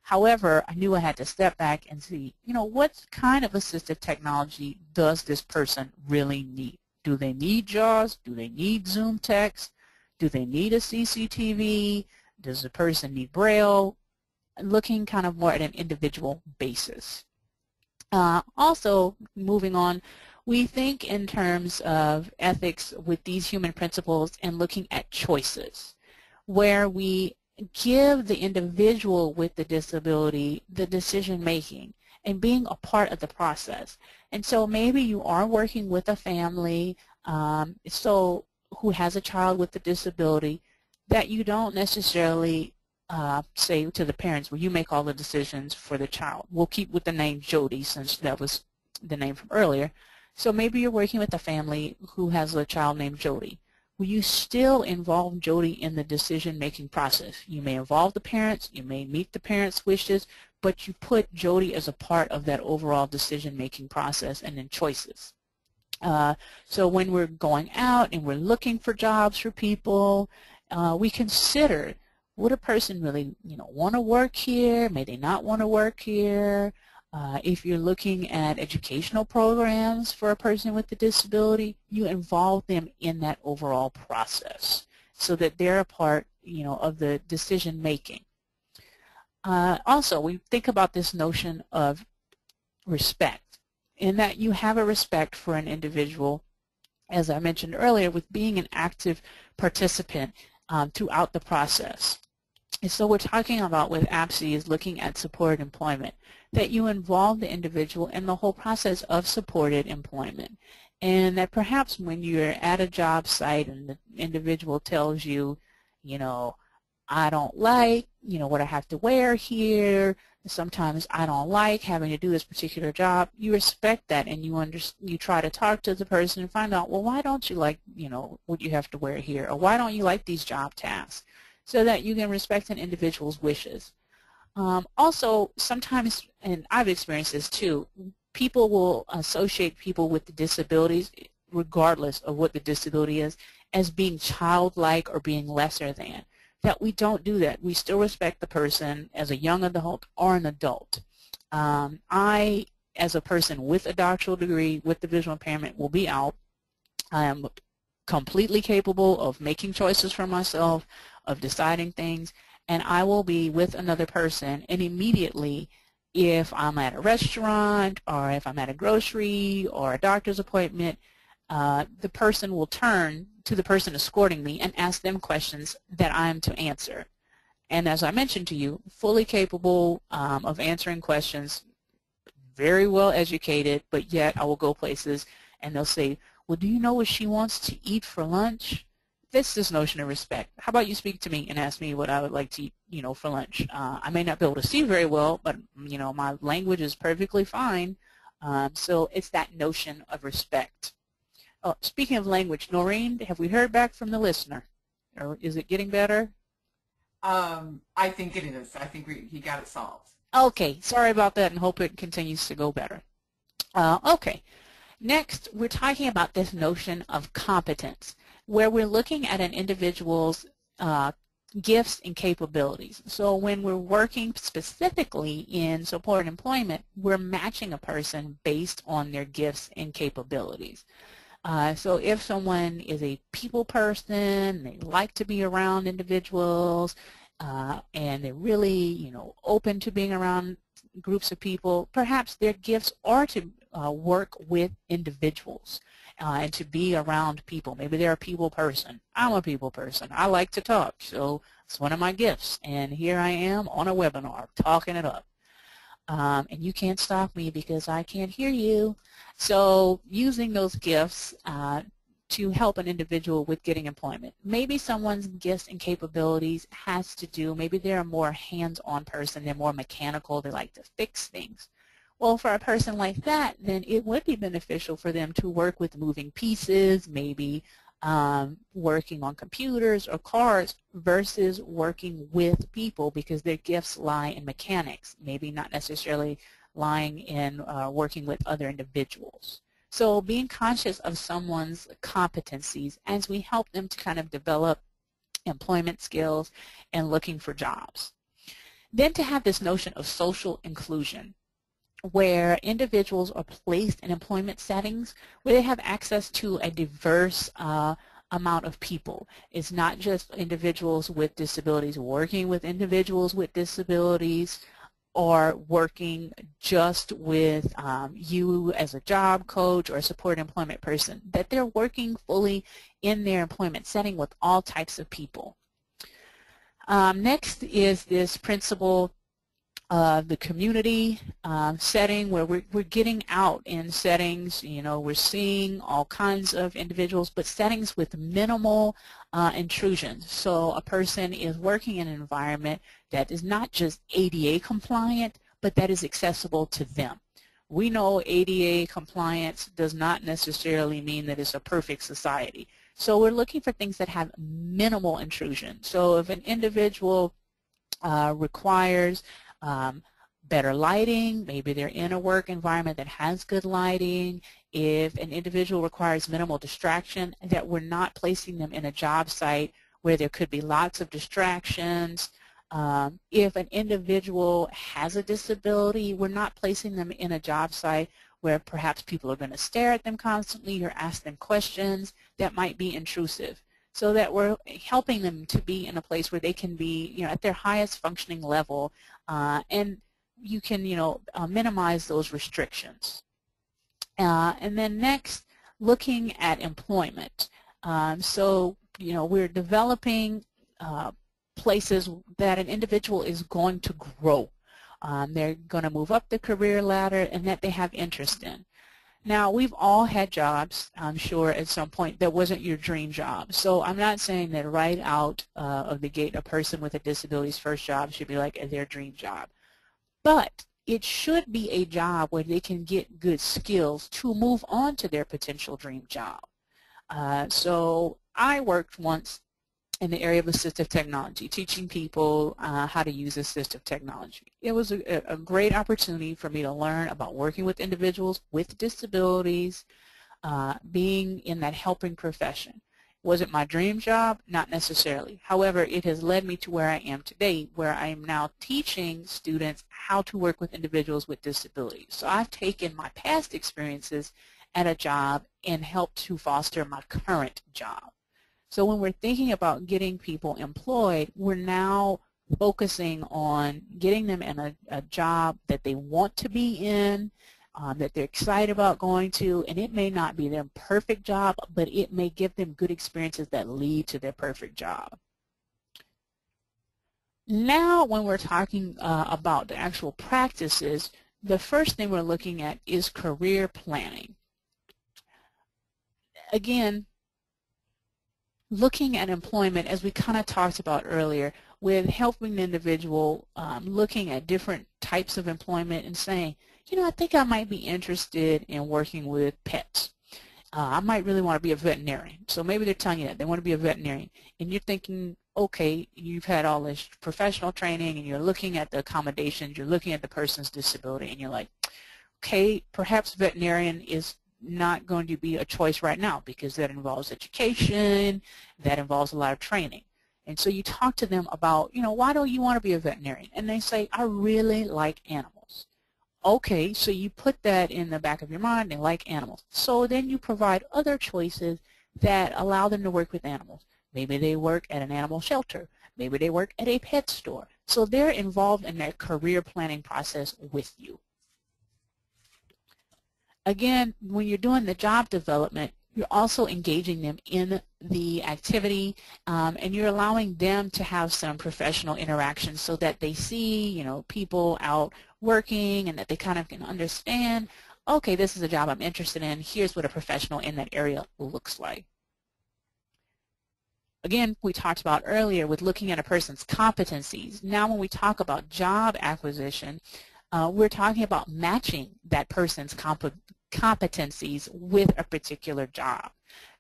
However, I knew I had to step back and see, you know, what kind of assistive technology does this person really need? Do they need JAWS? Do they need Zoom text? Do they need a CCTV? Does the person need Braille? Looking kind of more at an individual basis. Also, moving on, we think in terms of ethics with these human principles and looking at choices, where we give the individual with the disability the decision making and being a part of the process. And so maybe you are working with a family who has a child with a disability, that you don't necessarily say to the parents, well, you make all the decisions for the child. We'll keep with the name Jody, since that was the name from earlier. So maybe you're working with a family who has a child named Jody. Will you still involve Jody in the decision-making process? You may involve the parents, you may meet the parents' wishes, but you put Jody as a part of that overall decision-making process and then choices. So when we're going out and we're looking for jobs for people, we consider, would a person really, want to work here? May they not want to work here? If you're looking at educational programs for a person with a disability, you involve them in that overall process so that they're a part, of the decision making. Also, we think about this notion of respect, in that you have a respect for an individual, as I mentioned earlier, with being an active participant throughout the process. And so we're talking about with APSE is looking at supported employment, that you involve the individual in the whole process of supported employment. And that perhaps when you're at a job site and the individual tells you, I don't like, what I have to wear here, sometimes I don't like having to do this particular job, you respect that and you try to talk to the person and find out, well, why don't you like, what you have to wear here, or why don't you like these job tasks, so that you can respect an individual's wishes. Also, sometimes, and I've experienced this too, people will associate people with disabilities, regardless of what the disability is, as being childlike or being lesser than. That we don't do that. We still respect the person as a young adult or an adult. I, as a person with a doctoral degree with the visual impairment, will be out. I am completely capable of making choices for myself, of deciding things, and I will be with another person, and immediately, if I'm at a restaurant or if I'm at a grocery or a doctor's appointment, the person will turn to the person escorting me and ask them questions that I'm to answer. And as I mentioned to you, fully capable of answering questions, very well educated, but yet I will go places and they'll say, well, do you know what she wants to eat for lunch? This notion of respect. How about you speak to me and ask me what I would like to eat, for lunch? I may not be able to see very well, but, my language is perfectly fine. So it's that notion of respect. Oh, speaking of language, Noreen, have we heard back from the listener? Or is it getting better? I think it is. I think he got it solved. Okay, sorry about that and hope it continues to go better. Okay, next we're talking about this notion of competence, where we're looking at an individual's gifts and capabilities. So when we're working specifically in supported employment, we're matching a person based on their gifts and capabilities. So if someone is a people person, they like to be around individuals, and they're really, open to being around groups of people, perhaps their gifts are to work with individuals and to be around people. Maybe they're a people person. I'm a people person. I like to talk, so it's one of my gifts. And here I am on a webinar talking it up. And you can't stop me because I can't hear you. So using those gifts to help an individual with getting employment. Maybe someone's gifts and capabilities has to do, maybe they're a more hands-on person, they're more mechanical, they like to fix things. Well, for a person like that, then it would be beneficial for them to work with moving pieces, maybe working on computers or cars versus working with people, because their gifts lie in mechanics, maybe not necessarily lying in working with other individuals. So being conscious of someone's competencies as we help them to kind of develop employment skills and looking for jobs. Then to have this notion of social inclusion, where individuals are placed in employment settings where they have access to a diverse amount of people. It's not just individuals with disabilities working with individuals with disabilities, or working just with you as a job coach or a support employment person, that they're working fully in their employment setting with all types of people. Next is this principle of the community setting, where we're getting out in settings, we're seeing all kinds of individuals, but settings with minimal intrusion. So a person is working in an environment that is not just ADA compliant, but that is accessible to them. We know ADA compliance does not necessarily mean that it's a perfect society. So we're looking for things that have minimal intrusion. So if an individual requires better lighting, maybe they're in a work environment that has good lighting. If an individual requires minimal distraction, that we're not placing them in a job site where there could be lots of distractions. If an individual has a disability, we're not placing them in a job site where perhaps people are going to stare at them constantly or ask them questions that might be intrusive, so that we're helping them to be in a place where they can be, at their highest functioning level, and you can, minimize those restrictions. And then next, looking at employment. So, we're developing places that an individual is going to grow. They're going to move up the career ladder and that they have interest in. Now, we've all had jobs, I'm sure, at some point that wasn't your dream job. So I'm not saying that right out of the gate a person with a disability's first job should be like their dream job. But it should be a job where they can get good skills to move on to their potential dream job. So I worked once in the area of assistive technology, teaching people how to use assistive technology. It was a great opportunity for me to learn about working with individuals with disabilities, being in that helping profession. Was it my dream job? Not necessarily. However, it has led me to where I am today, where I am now teaching students how to work with individuals with disabilities. So I've taken my past experiences at a job and helped to foster my current job. So when we're thinking about getting people employed, we're now focusing on getting them in a job that they want to be in, that they're excited about going to, and it may not be their perfect job, but it may give them good experiences that lead to their perfect job. Now when we're talking about the actual practices, the first thing we're looking at is career planning. Again, looking at employment, as we kind of talked about earlier, with helping the individual looking at different types of employment and saying, I think I might be interested in working with pets. I might really want to be a veterinarian. So maybe they're telling you that they want to be a veterinarian. And you're thinking, okay, you've had all this professional training and you're looking at the accommodations, you're looking at the person's disability, and you're like, okay, perhaps veterinarian is not going to be a choice right now because that involves education, that involves a lot of training. And so you talk to them about, why don't you want to be a veterinarian? And they say, I really like animals. Okay, so you put that in the back of your mind, they like animals. So then you provide other choices that allow them to work with animals. Maybe they work at an animal shelter. Maybe they work at a pet store. So they're involved in that career planning process with you. Again, when you're doing the job development, you're also engaging them in the activity, and you're allowing them to have some professional interaction so that they see, people out working and that they kind of can understand, okay, this is a job I'm interested in. Here's what a professional in that area looks like. Again, we talked about earlier with looking at a person's competencies. Now when we talk about job acquisition, we're talking about matching that person's competencies with a particular job.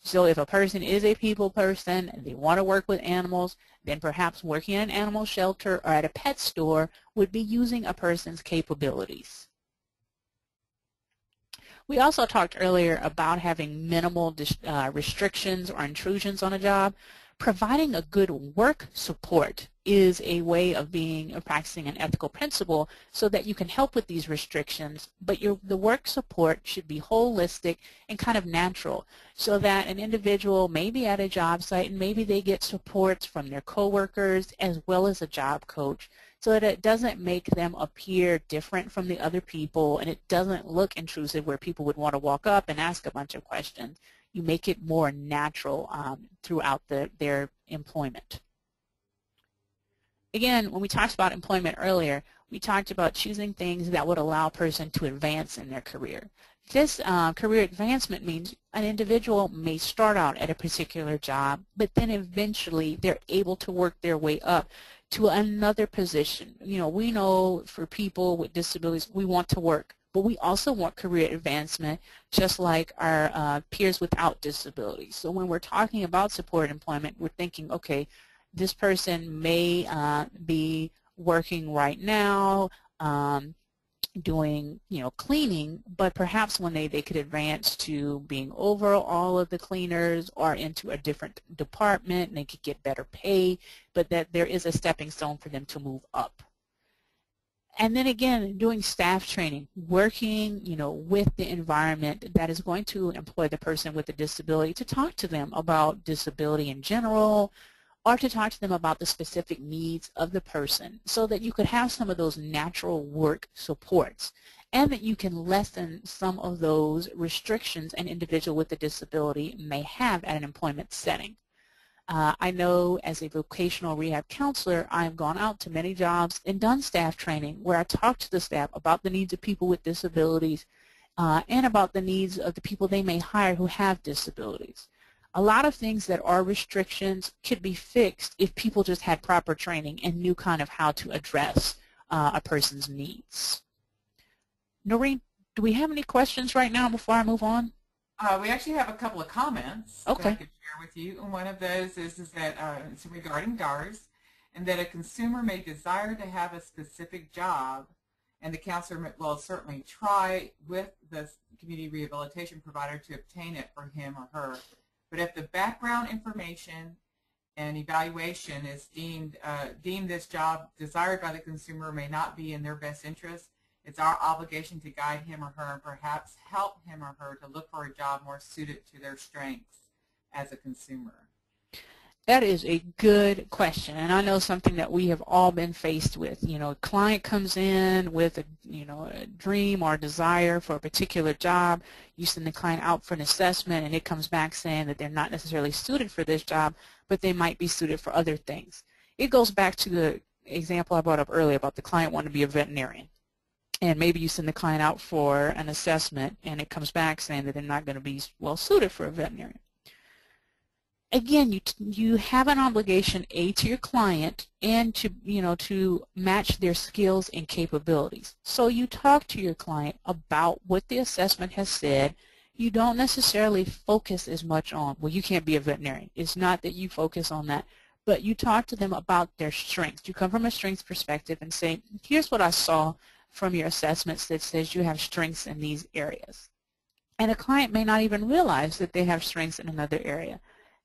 So if a person is a people person and they want to work with animals, then perhaps working in an animal shelter or at a pet store would be using a person's capabilities. We also talked earlier about having minimal restrictions or intrusions on a job. Providing a good work support is a way of practicing an ethical principle so that you can help with these restrictions, but the work support should be holistic and kind of natural so that an individual may be at a job site and maybe they get supports from their coworkers as well as a job coach so that it doesn't make them appear different from the other people and it doesn't look intrusive where people would want to walk up and ask a bunch of questions. You make it more natural throughout their employment. Again, when we talked about employment earlier, we talked about choosing things that would allow a person to advance in their career. This career advancement means an individual may start out at a particular job, but then eventually they're able to work their way up to another position. We know for people with disabilities, we want to work, but we also want career advancement just like our peers without disabilities. So when we're talking about supported employment, we're thinking, okay, this person may be working right now doing, cleaning, but perhaps one day they could advance to being over all of the cleaners or into a different department and they could get better pay, but that there is a stepping stone for them to move up. And then again, doing staff training, working, with the environment that is going to employ the person with a disability to talk to them about disability in general, or to talk to them about the specific needs of the person so that you could have some of those natural work supports and that you can lessen some of those restrictions an individual with a disability may have at an employment setting. I know as a vocational rehab counselor, I've gone out to many jobs and done staff training where I talk to the staff about the needs of people with disabilities and about the needs of the people they may hire who have disabilities. A lot of things that are restrictions could be fixed if people just had proper training and knew kind of how to address a person's needs. Noreen, do we have any questions right now before I move on? We actually have a couple of comments that I Okay. could share with you. And one of those is that it's regarding DARS, and that a consumer may desire to have a specific job, and the counselor will certainly try with the community rehabilitation provider to obtain it for him or her. But if the background information and evaluation is deemed this job desired by the consumer may not be in their best interest, it's our obligation to guide him or her and perhaps help him or her to look for a job more suited to their strengths as a consumer. That is a good question, and I know something that we have all been faced with. A client comes in with a dream or desire for a particular job. You send the client out for an assessment, and it comes back saying that they're not necessarily suited for this job, but they might be suited for other things. It goes back to the example I brought up earlier about the client wanting to be a veterinarian. And maybe you send the client out for an assessment, and it comes back saying that they're not going to be well suited for a veterinarian. Again, you have an obligation, A, to your client and to match their skills and capabilities. So you talk to your client about what the assessment has said. You don't necessarily focus as much on, well, you can't be a veterinarian. It's not that you focus on that, but you talk to them about their strengths. You come from a strengths perspective and say, here's what I saw from your assessments that says you have strengths in these areas. And a client may not even realize that they have strengths in another area.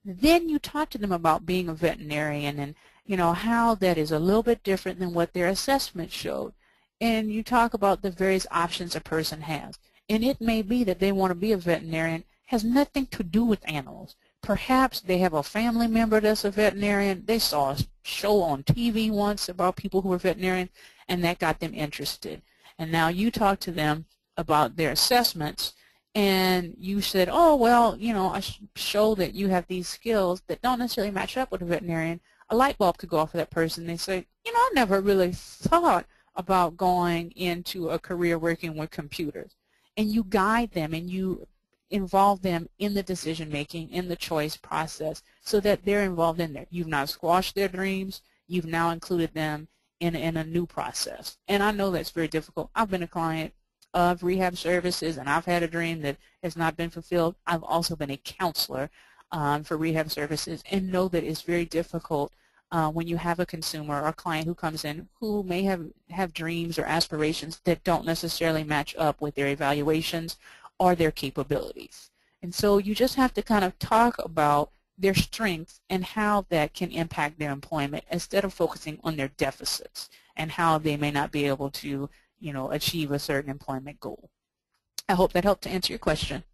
Then you talk to them about being a veterinarian and how that is a little bit different than what their assessment showed. And you talk about the various options a person has. And it may be that they want to be a veterinarian, has nothing to do with animals. Perhaps they have a family member that's a veterinarian. They saw a show on TV once about people who were veterinarians, and that got them interested. And now you talk to them about their assessments, and you said, oh, well, I show that you have these skills that don't necessarily match up with a veterinarian. A light bulb could go off for that person. They say, I never really thought about going into a career working with computers. And you guide them and you involve them in the decision making, in the choice process, so that they're involved in there. You've not squashed their dreams. You've now included them in a new process. And I know that's very difficult. I've been a client of rehab services, and I've had a dream that has not been fulfilled. I've also been a counselor for rehab services and know that it's very difficult when you have a consumer or a client who comes in who may have dreams or aspirations that don't necessarily match up with their evaluations or their capabilities. And so you just have to kind of talk about their strengths and how that can impact their employment instead of focusing on their deficits and how they may not be able to achieve a certain employment goal. I hope that helped to answer your question.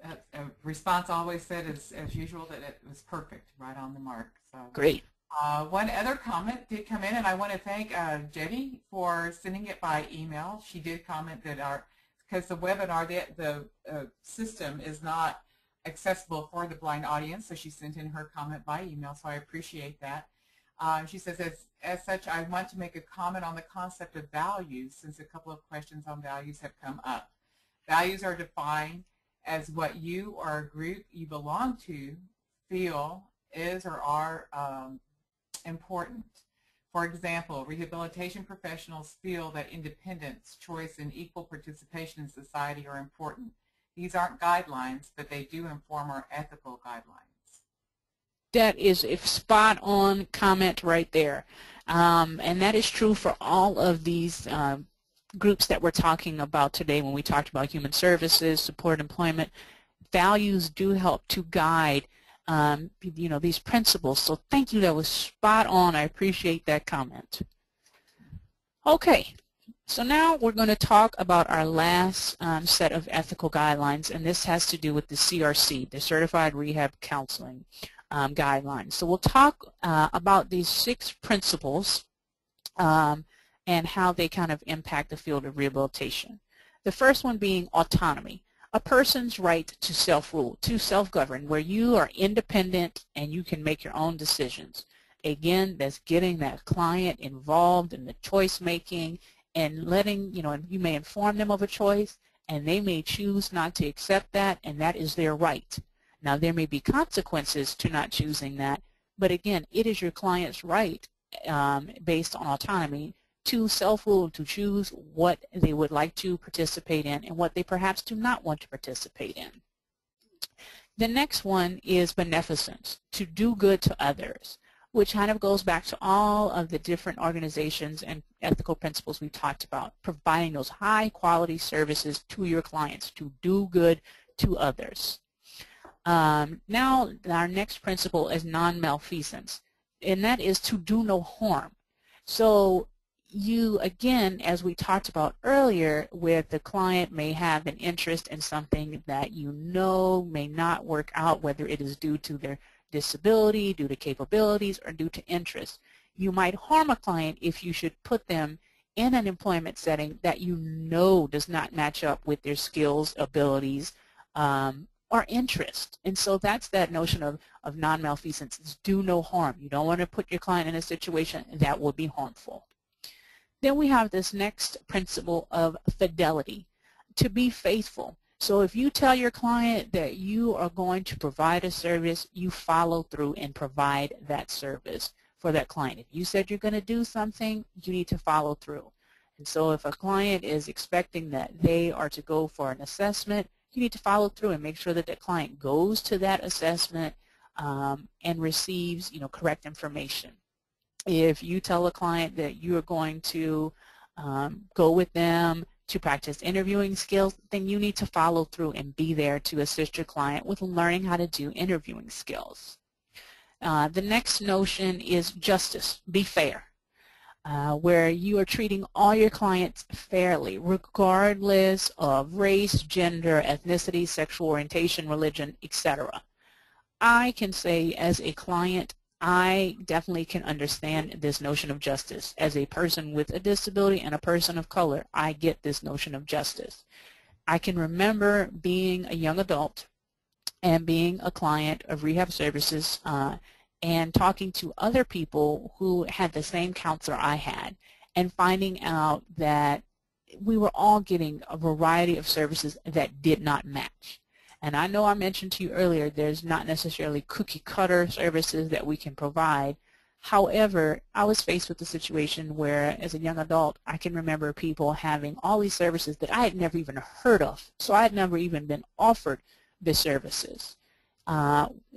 A response always said, as usual, that it was perfect, right on the mark. So great. One other comment did come in, and I want to thank Jetty for sending it by email. She did comment that because the webinar, the system is not accessible for the blind audience, so she sent in her comment by email, so I appreciate that. She says, as such, I want to make a comment on the concept of values, since a couple of questions on values have come up. Values are defined as what you or a group you belong to feel is or are important. For example, rehabilitation professionals feel that independence, choice, and equal participation in society are important. These aren't guidelines, but they do inform our ethical guidelines. That is a spot on comment right there. And that is true for all of these groups that we're talking about today when we talked about human services, support employment. Values do help to guide these principles. So thank you, that was spot on. I appreciate that comment. Okay, so now we're going to talk about our last set of ethical guidelines, and this has to do with the CRC, the Certified Rehab Counseling guidelines. So we'll talk about these 6 principles and how they kind of impact the field of rehabilitation. The first one being autonomy. A person's right to self-rule, to self-govern, where you are independent and you can make your own decisions. Again, that's getting that client involved in the choice making and letting, you may inform them of a choice and they may choose not to accept that, and that is their right. Now, there may be consequences to not choosing that, but again, it is your client's right based on autonomy to self-rule, to choose what they would like to participate in and what they perhaps do not want to participate in. The next one is beneficence, to do good to others, which kind of goes back to all of the different organizations and ethical principles we talked about, providing those high-quality services to your clients, to do good to others. Now, our next principle is non-malfeasance, and that is to do no harm. So you, again, as we talked about earlier, where the client may have an interest in something that may not work out, whether it is due to their disability, due to capabilities, or due to interest. You might harm a client if you should put them in an employment setting that does not match up with their skills, abilities, or interest. And so that's that notion of non-malfeasance, is do no harm. You don't want to put your client in a situation that will be harmful. Then we have this next principle of fidelity, to be faithful. So if you tell your client that you are going to provide a service, you follow through and provide that service for that client. If you said you're going to do something, you need to follow through. And so if a client is expecting that they are to go for an assessment, you need to follow through and make sure that the client goes to that assessment and receives, correct information. If you tell a client that you are going to go with them to practice interviewing skills, then you need to follow through and be there to assist your client with learning how to do interviewing skills. The next notion is justice, be fair, where you are treating all your clients fairly, regardless of race, gender, ethnicity, sexual orientation, religion, etc. I can say as a client, I definitely can understand this notion of justice. As a person with a disability and a person of color, I get this notion of justice. I can remember being a young adult and being a client of rehab services and talking to other people who had the same counselor I had and finding out that we were all getting a variety of services that did not match. And I know I mentioned to you earlier there's not necessarily cookie cutter services that we can provide. However, I was faced with a situation where as a young adult I can remember people having all these services that I had never even heard of. So I had never even been offered the services.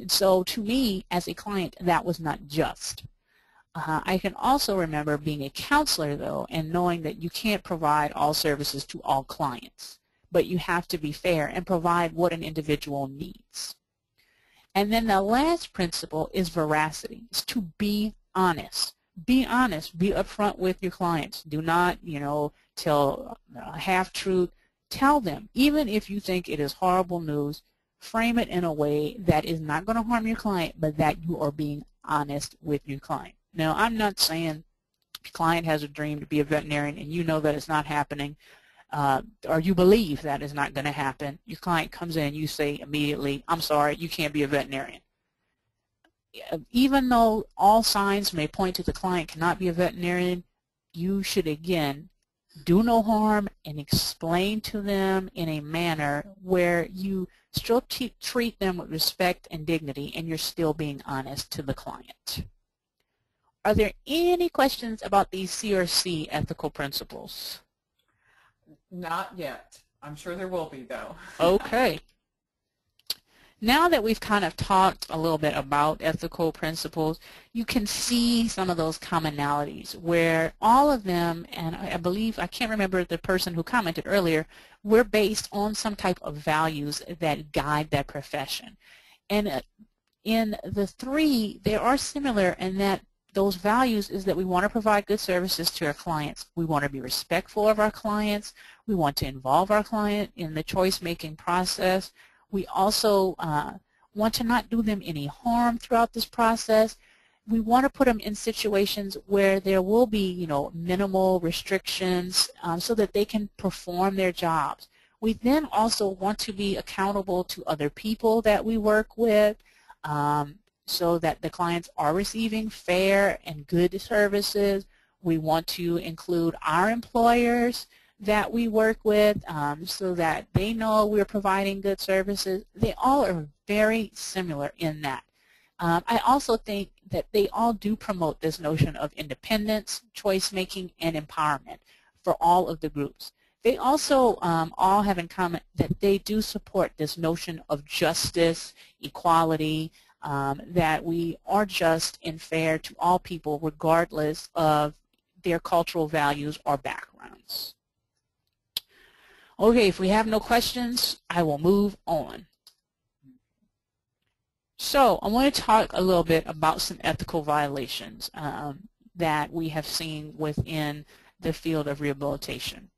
So to me as a client that was not just. I can also remember being a counselor though and knowing that you can't provide all services to all clients, but you have to be fair and provide what an individual needs. And then the last principle is veracity. It's to be honest. Be honest. Be upfront with your clients. Do not, tell a half-truth. Tell them, even if you think it is horrible news, frame it in a way that is not going to harm your client, but that you are being honest with your client. Now, I'm not saying the client has a dream to be a veterinarian and you know that it's not happening, or you believe that is not going to happen. Your client comes in and you say immediately, I'm sorry, you can't be a veterinarian. Even though all signs may point to the client cannot be a veterinarian, you should again do no harm and explain to them in a manner where you still treat them with respect and dignity and you're still being honest to the client. Are there any questions about these CRC ethical principles? Not yet. I'm sure there will be, though. Okay. Now that we've kind of talked a little bit about ethical principles, you can see some of those commonalities where all of them, and I believe, I can't remember the person who commented earlier, we're based on some type of values that guide that profession. And in the three, they are similar in that those values is that we want to provide good services to our clients. We want to be respectful of our clients. We want to involve our client in the choice-making process. We also want to not do them any harm throughout this process. We want to put them in situations where there will be, minimal restrictions so that they can perform their jobs. We then also want to be accountable to other people that we work with so that the clients are receiving fair and good services. We want to include our employers that we work with so that they know we're providing good services. They all are very similar in that. I also think that they all do promote this notion of independence, choice-making, and empowerment for all of the groups. They also all have in common that they do support this notion of justice, equality, that we are just and fair to all people regardless of their cultural values or backgrounds. Okay, if we have no questions, I will move on. So I want to talk a little bit about some ethical violations that we have seen within the field of rehabilitation.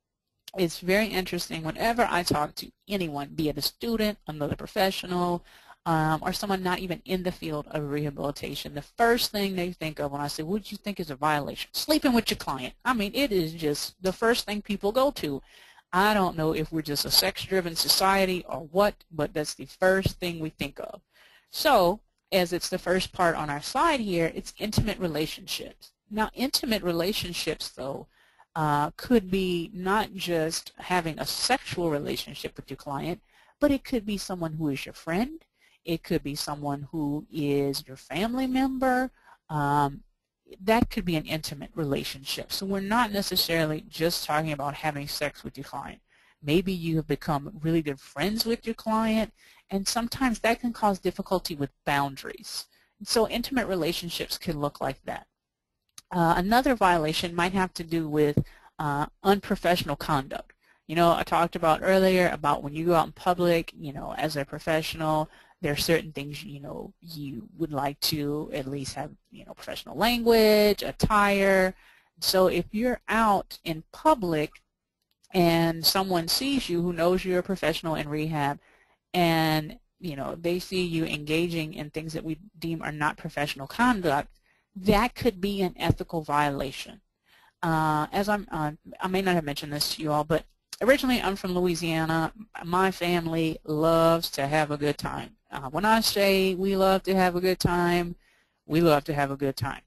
It's very interesting whenever I talk to anyone, be it a student, another professional, or someone not even in the field of rehabilitation, the first thing they think of when I say, what do you think is a violation? Sleeping with your client. I mean, it is just the first thing people go to. I don't know if we're just a sex-driven society or what, but that's the first thing we think of. So, as it's the first part on our slide here, it's intimate relationships. Now, intimate relationships, though, could be not just having a sexual relationship with your client, but it could be someone who is your friend. It could be someone who is your family member. That could be an intimate relationship. So we're not necessarily just talking about having sex with your client. Maybe you have become really good friends with your client, and sometimes that can cause difficulty with boundaries. So intimate relationships can look like that. Another violation might have to do with unprofessional conduct. I talked about earlier about when you go out in public, as a professional, there are certain things, you would like to at least have, professional language, attire. So if you're out in public and someone sees you who knows you're a professional in rehab and, they see you engaging in things that we deem are not professional conduct, that could be an ethical violation. As I may not have mentioned this to you all, but originally I'm from Louisiana. My family loves to have a good time. When I say we love to have a good time, we love to have a good time.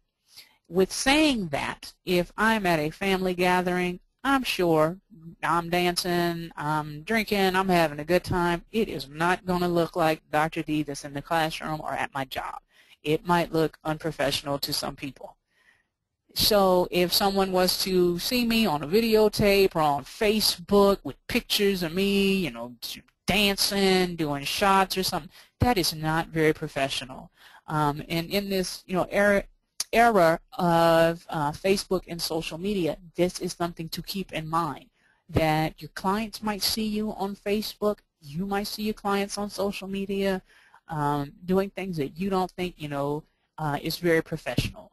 With saying that, if I'm at a family gathering, I'm sure I'm dancing, I'm drinking, I'm having a good time. It is not going to look like Dr. D that's in the classroom or at my job. It might look unprofessional to some people. So if someone was to see me on a videotape or on Facebook with pictures of me, dancing, doing shots or something, that is not very professional. And in this, era of Facebook and social media, this is something to keep in mind, that your clients might see you on Facebook, you might see your clients on social media, doing things that you don't think, is very professional.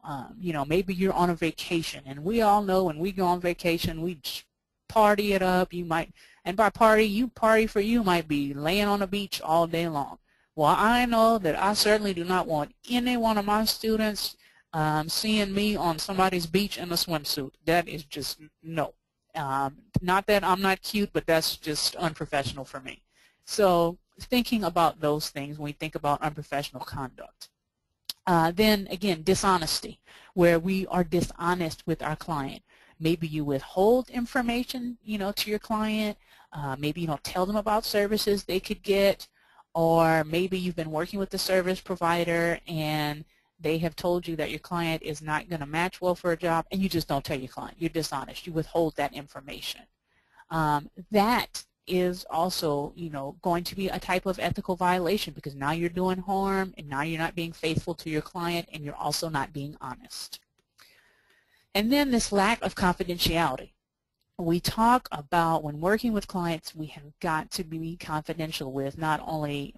Maybe you're on a vacation, and we all know when we go on vacation, we party it up. You might, and by party for you might be laying on the beach all day long. Well, I know that I certainly do not want any one of my students seeing me on somebody's beach in a swimsuit. That is just no. Not that I'm not cute, but that's just unprofessional for me. So thinking about those things when we think about unprofessional conduct. Then again, dishonesty, where we are dishonest with our client. Maybe you withhold information, to your client. Maybe you don't tell them about services they could get, or maybe you've been working with the service provider and they have told you that your client is not going to match well for a job, and you just don't tell your client. You're dishonest. You withhold that information. That is also, going to be a type of ethical violation, because now you're doing harm and now you're not being faithful to your client and you're also not being honest. And then this lack of confidentiality. We talk about when working with clients, we have got to be confidential with not only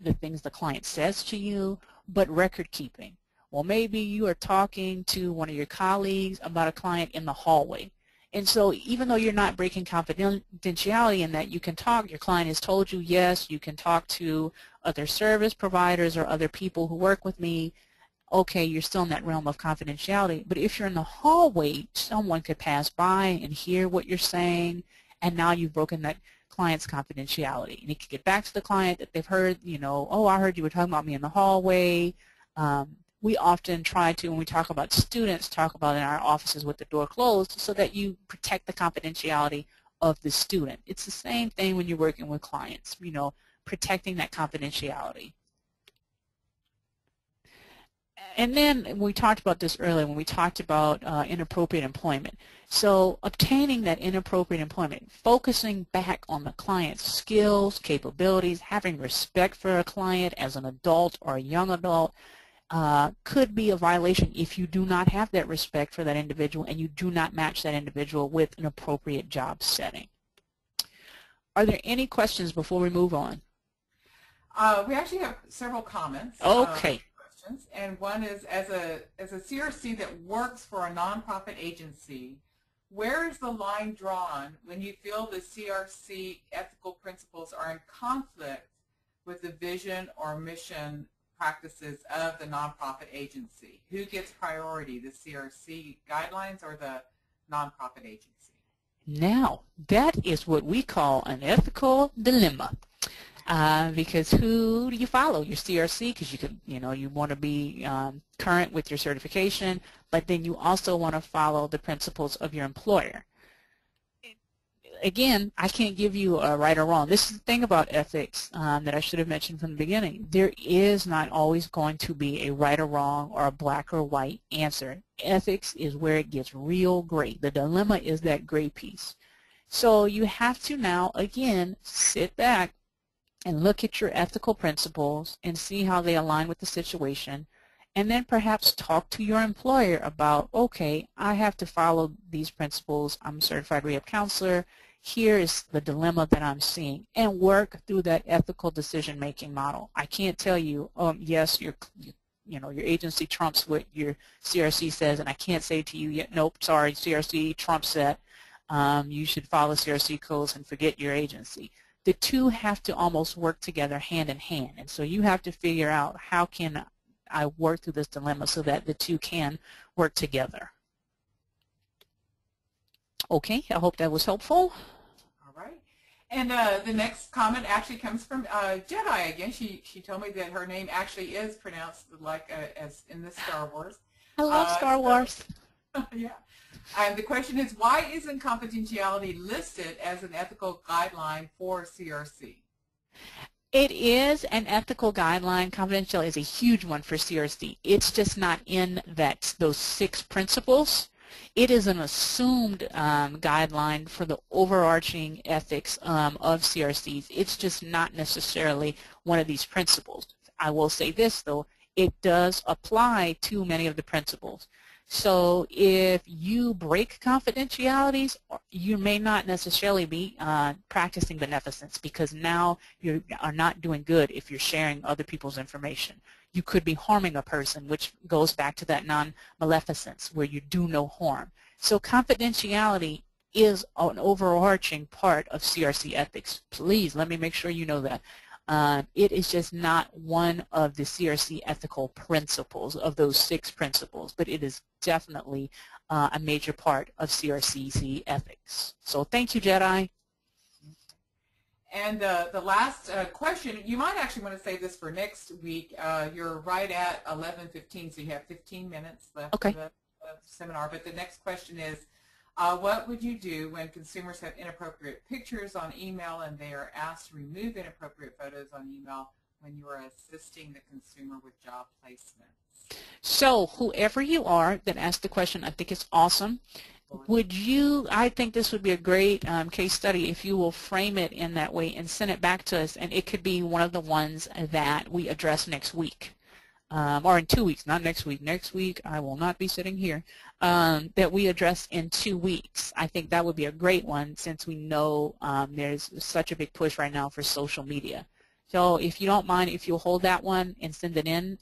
the things the client says to you, but record keeping. Well, maybe you are talking to one of your colleagues about a client in the hallway. And so even though you're not breaking confidentiality in that you can talk, your client has told you, yes, you can talk to other service providers or other people who work with me, okay, you're still in that realm of confidentiality. But if you're in the hallway, someone could pass by and hear what you're saying, and now you've broken that client's confidentiality. And you could get back to the client that they've heard, oh, I heard you were talking about me in the hallway. We often try to, when we talk about students, talk about in our offices with the door closed so that you protect the confidentiality of the student. It's the same thing when you're working with clients, protecting that confidentiality. And then we talked about this earlier when we talked about inappropriate employment. So obtaining that inappropriate employment, focusing back on the client's skills, capabilities, having respect for a client as an adult or a young adult could be a violation if you do not have that respect for that individual and you do not match that individual with an appropriate job setting. Are there any questions before we move on? We actually have several comments. Okay. And one is, as a CRC that works for a nonprofit agency, where is the line drawn when you feel the CRC ethical principles are in conflict with the vision or mission practices of the nonprofit agency? Who gets priority, the CRC guidelines or the nonprofit agency? Now, that is what we call an ethical dilemma. Because who do you follow? Your CRC, because you want to be current with your certification, but then you also want to follow the principles of your employer. Again, I can't give you a right or wrong. This is the thing about ethics that I should have mentioned from the beginning. There is not always going to be a right or wrong or a black or white answer. Ethics is where it gets real gray. The dilemma is that gray piece. So you have to now, again, sit back and look at your ethical principles and see how they align with the situation, and then perhaps talk to your employer about, okay, I have to follow these principles. I'm a certified rehab counselor. Here is the dilemma that I'm seeing, and work through that ethical decision-making model. I can't tell you, yes, your agency trumps what your CRC says, and I can't say to you, nope, sorry, CRC trumps that. You should follow CRC codes and forget your agency. The two have to almost work together hand in hand, and so you have to figure out, how can I work through this dilemma so that the two can work together. Okay, I hope that was helpful. All right. And the next comment actually comes from Jedi again. She told me that her name actually is pronounced like as in the Star Wars. I love Star Wars. Yeah. And the question is, why isn't confidentiality listed as an ethical guideline for CRC? It is an ethical guideline. Confidentiality is a huge one for CRC. It's just not in those 6 principles. It is an assumed guideline for the overarching ethics of CRCs. It's just not necessarily one of these principles. I will say this, though, it does apply to many of the principles. So if you break confidentialities, you may not necessarily be practicing beneficence, because now you are not doing good if you're sharing other people's information. You could be harming a person, which goes back to that non-maleficence, where you do no harm. So confidentiality is an overarching part of CRC ethics. Please let me make sure you know that. It is just not one of the CRC ethical principles, of those 6 principles, but it is definitely a major part of CRCC ethics. So thank you, Jedi. And the last question, you might actually want to save this for next week. You're right at 11:15, so you have 15 minutes left of the seminar. But the next question is, what would you do when consumers have inappropriate pictures on email and they are asked to remove inappropriate photos on email when you are assisting the consumer with job placements? So whoever you are that asked the question, I think it's awesome. I think this would be a great case study if you will frame it in that way and send it back to us, and it could be one of the ones that we address next week. Or in 2 weeks, not next week. Next week I will not be sitting here. That we address in 2 weeks. I think that would be a great one since we know there's such a big push right now for social media. So if you don't mind, if you'll hold that one and send it in,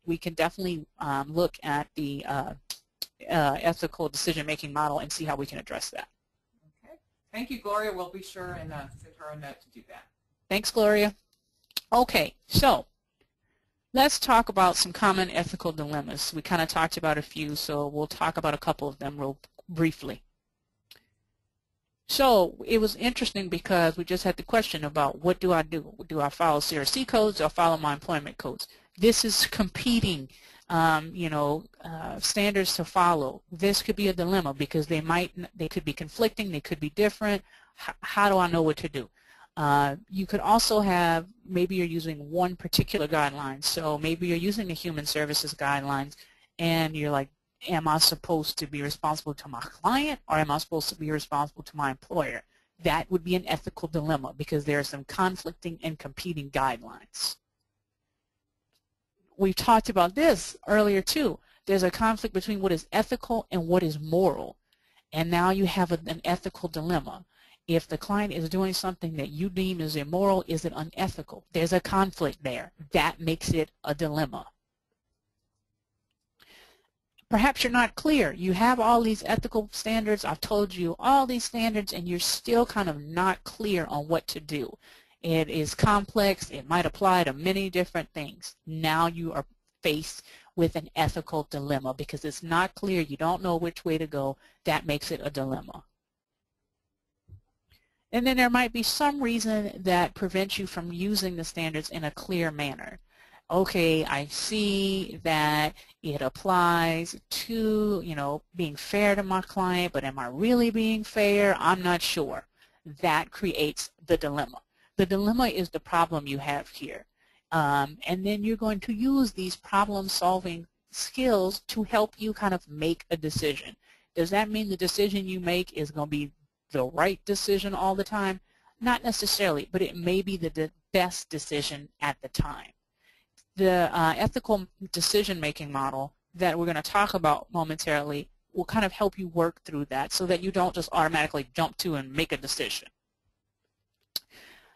we can definitely look at the ethical decision-making model and see how we can address that. Okay. Thank you, Gloria. We'll be sure and send her a note to do that. Thanks, Gloria. Okay, so let's talk about some common ethical dilemmas. We kind of talked about a few, so we'll talk about a couple of them real briefly. So it was interesting because we just had the question about what do I do? Do I follow CRC codes or follow my employment codes? This is competing, standards to follow. This could be a dilemma because they could be conflicting, they could be different. How do I know what to do? You could also have, maybe you're using one particular guideline. So maybe you're using the human services guidelines and you're like, am I supposed to be responsible to my client or am I supposed to be responsible to my employer? That would be an ethical dilemma because there are some conflicting and competing guidelines. We've talked about this earlier too. There's a conflict between what is ethical and what is moral. And now you have an ethical dilemma. If the client is doing something that you deem is immoral, is it unethical? There's a conflict there. That makes it a dilemma. Perhaps you're not clear. You have all these ethical standards. I've told you all these standards, and you're still kind of not clear on what to do. It is complex. It might apply to many different things. Now you are faced with an ethical dilemma because it's not clear. You don't know which way to go. That makes it a dilemma. And then there might be some reason that prevents you from using the standards in a clear manner. Okay, I see that it applies to, being fair to my client, but am I really being fair? I'm not sure. That creates the dilemma. The dilemma is the problem you have here. And then you're going to use these problem-solving skills to help you kind of make a decision. Does that mean the decision you make is going to be the right decision all the time? Not necessarily, but it may be the best decision at the time. The ethical decision-making model that we're going to talk about momentarily will kind of help you work through that so that you don't just automatically jump to and make a decision.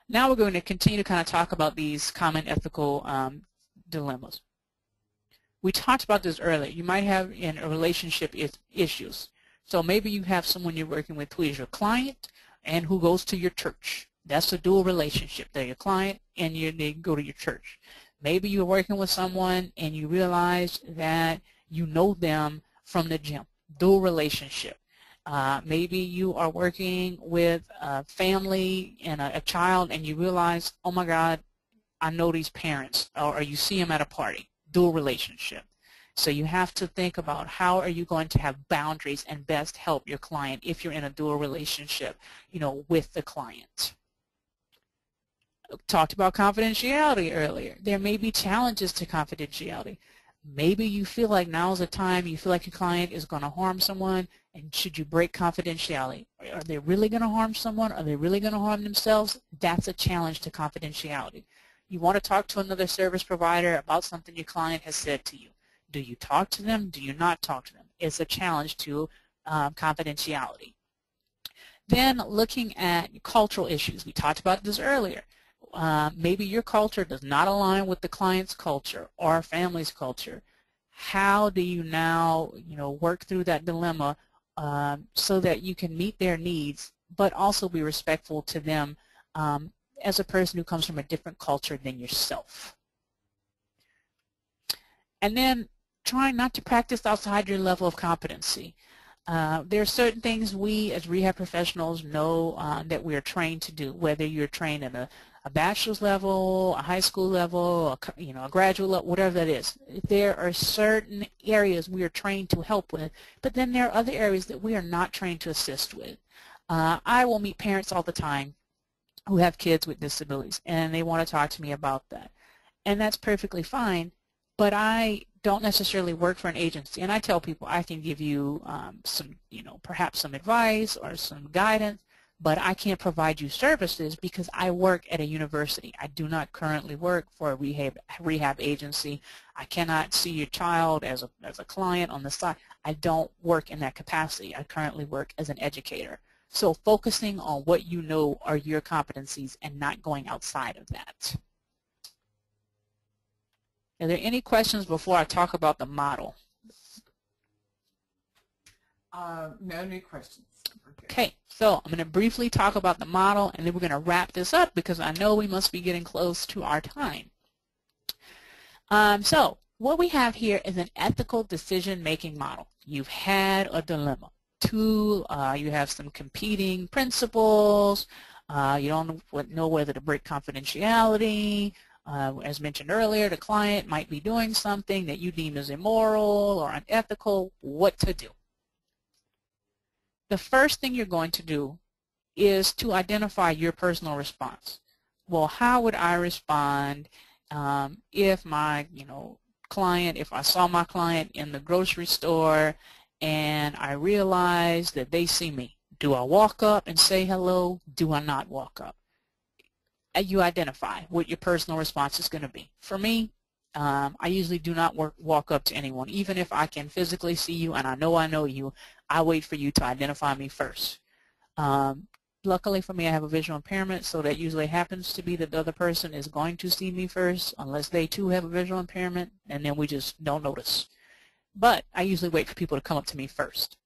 Now we're going to continue to kind of talk about these common ethical dilemmas. We talked about this earlier. You might have in a relationship issues. So maybe you have someone you're working with who is your client and who goes to your church. That's a dual relationship. They're your client and they go to your church. Maybe you're working with someone and you realize that you know them from the gym. Dual relationship. Maybe you are working with a family and a child and you realize, oh my God, I know these parents, or you see them at a party. Dual relationship. So you have to think about how are you going to have boundaries and best help your client if you're in a dual relationship, with the client. Talked about confidentiality earlier. There may be challenges to confidentiality. Maybe you feel like now's the time, you feel like your client is going to harm someone, and should you break confidentiality? Are they really going to harm someone? Are they really going to harm themselves? That's a challenge to confidentiality. You want to talk to another service provider about something your client has said to you. Do you talk to them? Do you not talk to them? It's a challenge to confidentiality. Then looking at cultural issues. We talked about this earlier. Maybe your culture does not align with the client's culture or family's culture. How do you now, work through that dilemma so that you can meet their needs, but also be respectful to them as a person who comes from a different culture than yourself? And then trying not to practice outside your level of competency. There are certain things we as rehab professionals know that we are trained to do, whether you're trained at a bachelor's level, a high school level, a graduate level, whatever that is. There are certain areas we are trained to help with, but then there are other areas that we are not trained to assist with. I will meet parents all the time who have kids with disabilities, and they want to talk to me about that. And that's perfectly fine, but I don't necessarily work for an agency. And I tell people I can give you some, perhaps some advice or some guidance, but I can't provide you services because I work at a university. I do not currently work for a rehab agency. I cannot see your child as a client on the side. I don't work in that capacity. I currently work as an educator. So focusing on what you know are your competencies and not going outside of that. Are there any questions before I talk about the model? No new questions. Okay, so I'm going to briefly talk about the model, and then we're going to wrap this up because I know we must be getting close to our time. So what we have here is an ethical decision-making model. You've had a dilemma. You have some competing principles. You don't know whether to break confidentiality. As mentioned earlier, the client might be doing something that you deem as immoral or unethical. What to do? The first thing you're going to do is to identify your personal response. Well, how would I respond if my client, if I saw my client in the grocery store and I realized that they see me? Do I walk up and say hello? Do I not walk up? You identify what your personal response is going to be. For me, I usually do not walk up to anyone. Even if I can physically see you and I know you, I wait for you to identify me first. Luckily for me, I have a visual impairment, so that usually happens to be that the other person is going to see me first, unless they too have a visual impairment, and then we just don't notice. But I usually wait for people to come up to me first.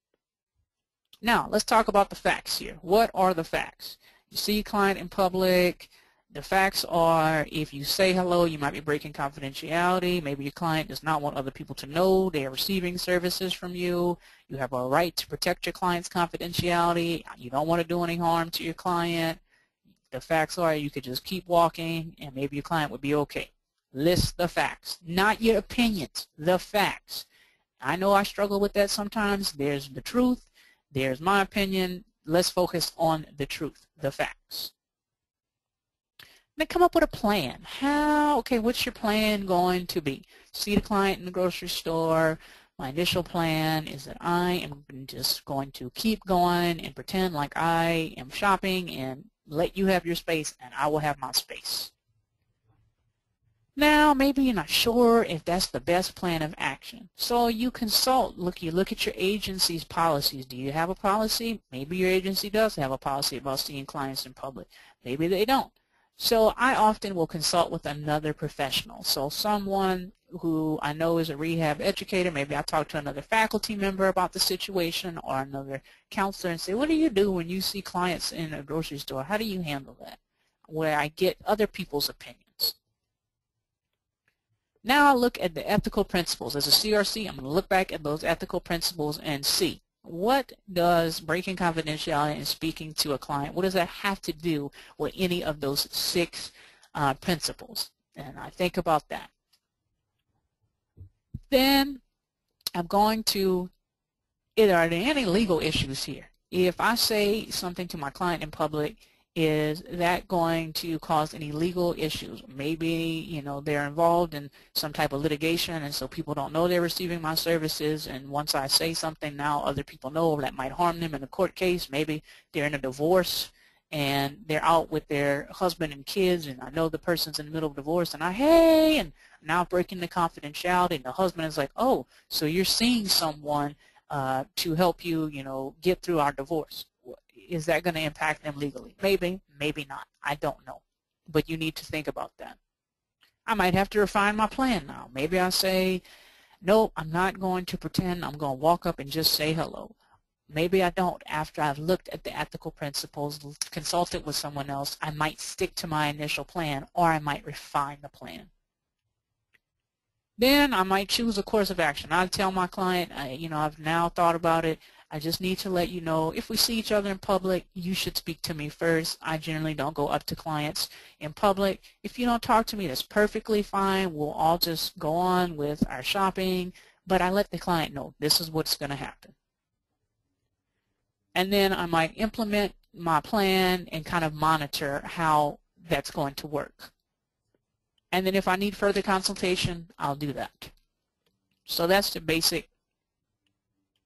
Now, let's talk about the facts here. What are the facts? You see a client in public. The facts are, if you say hello, you might be breaking confidentiality. Maybe your client does not want other people to know they are receiving services from you. You have a right to protect your client's confidentiality. You don't want to do any harm to your client. The facts are you could just keep walking and maybe your client would be okay. List the facts, not your opinions, the facts. I know I struggle with that sometimes. There's the truth. There's my opinion. Let's focus on the truth, the facts. Then come up with a plan. Okay, what's your plan going to be? See the client in the grocery store. My initial plan is that I am just going to keep going and pretend like I am shopping and let you have your space and I will have my space. Now, maybe you're not sure if that's the best plan of action. So you consult, you look at your agency's policies. Do you have a policy? Maybe your agency does have a policy about seeing clients in public. Maybe they don't. So I often will consult with another professional. So someone who I know is a rehab educator, maybe I talk to another faculty member about the situation or another counselor and say, what do you do when you see clients in a grocery store? How do you handle that? Where I get other people's opinions. Now I look at the ethical principles. As a CRC, I'm going to look back at those ethical principles and see, what does breaking confidentiality and speaking to a client, what does that have to do with any of those 6 principles? And I think about that. Then I'm going to, are there any legal issues here? If I say something to my client in public, is that going to cause any legal issues? Maybe, they're involved in some type of litigation and so people don't know they're receiving my services, and once I say something now other people know that might harm them in a court case. Maybe they're in a divorce and they're out with their husband and kids and I know the person's in the middle of divorce and and now breaking the confidentiality and the husband is like, oh, so you're seeing someone to help you, get through our divorce. Is that going to impact them legally? Maybe, maybe not. I don't know. But you need to think about that. I might have to refine my plan now. Maybe I say, no, I'm not going to pretend. I'm going to walk up and just say hello. Maybe I don't. After I've looked at the ethical principles, consulted with someone else, I might stick to my initial plan or I might refine the plan. Then I might choose a course of action. I'll tell my client, I've now thought about it. I just need to let you know, if we see each other in public, you should speak to me first. I generally don't go up to clients in public. If you don't talk to me, that's perfectly fine. We'll all just go on with our shopping. But I let the client know this is what's going to happen. And then I might implement my plan and kind of monitor how that's going to work. And then if I need further consultation, I'll do that. So that's the basic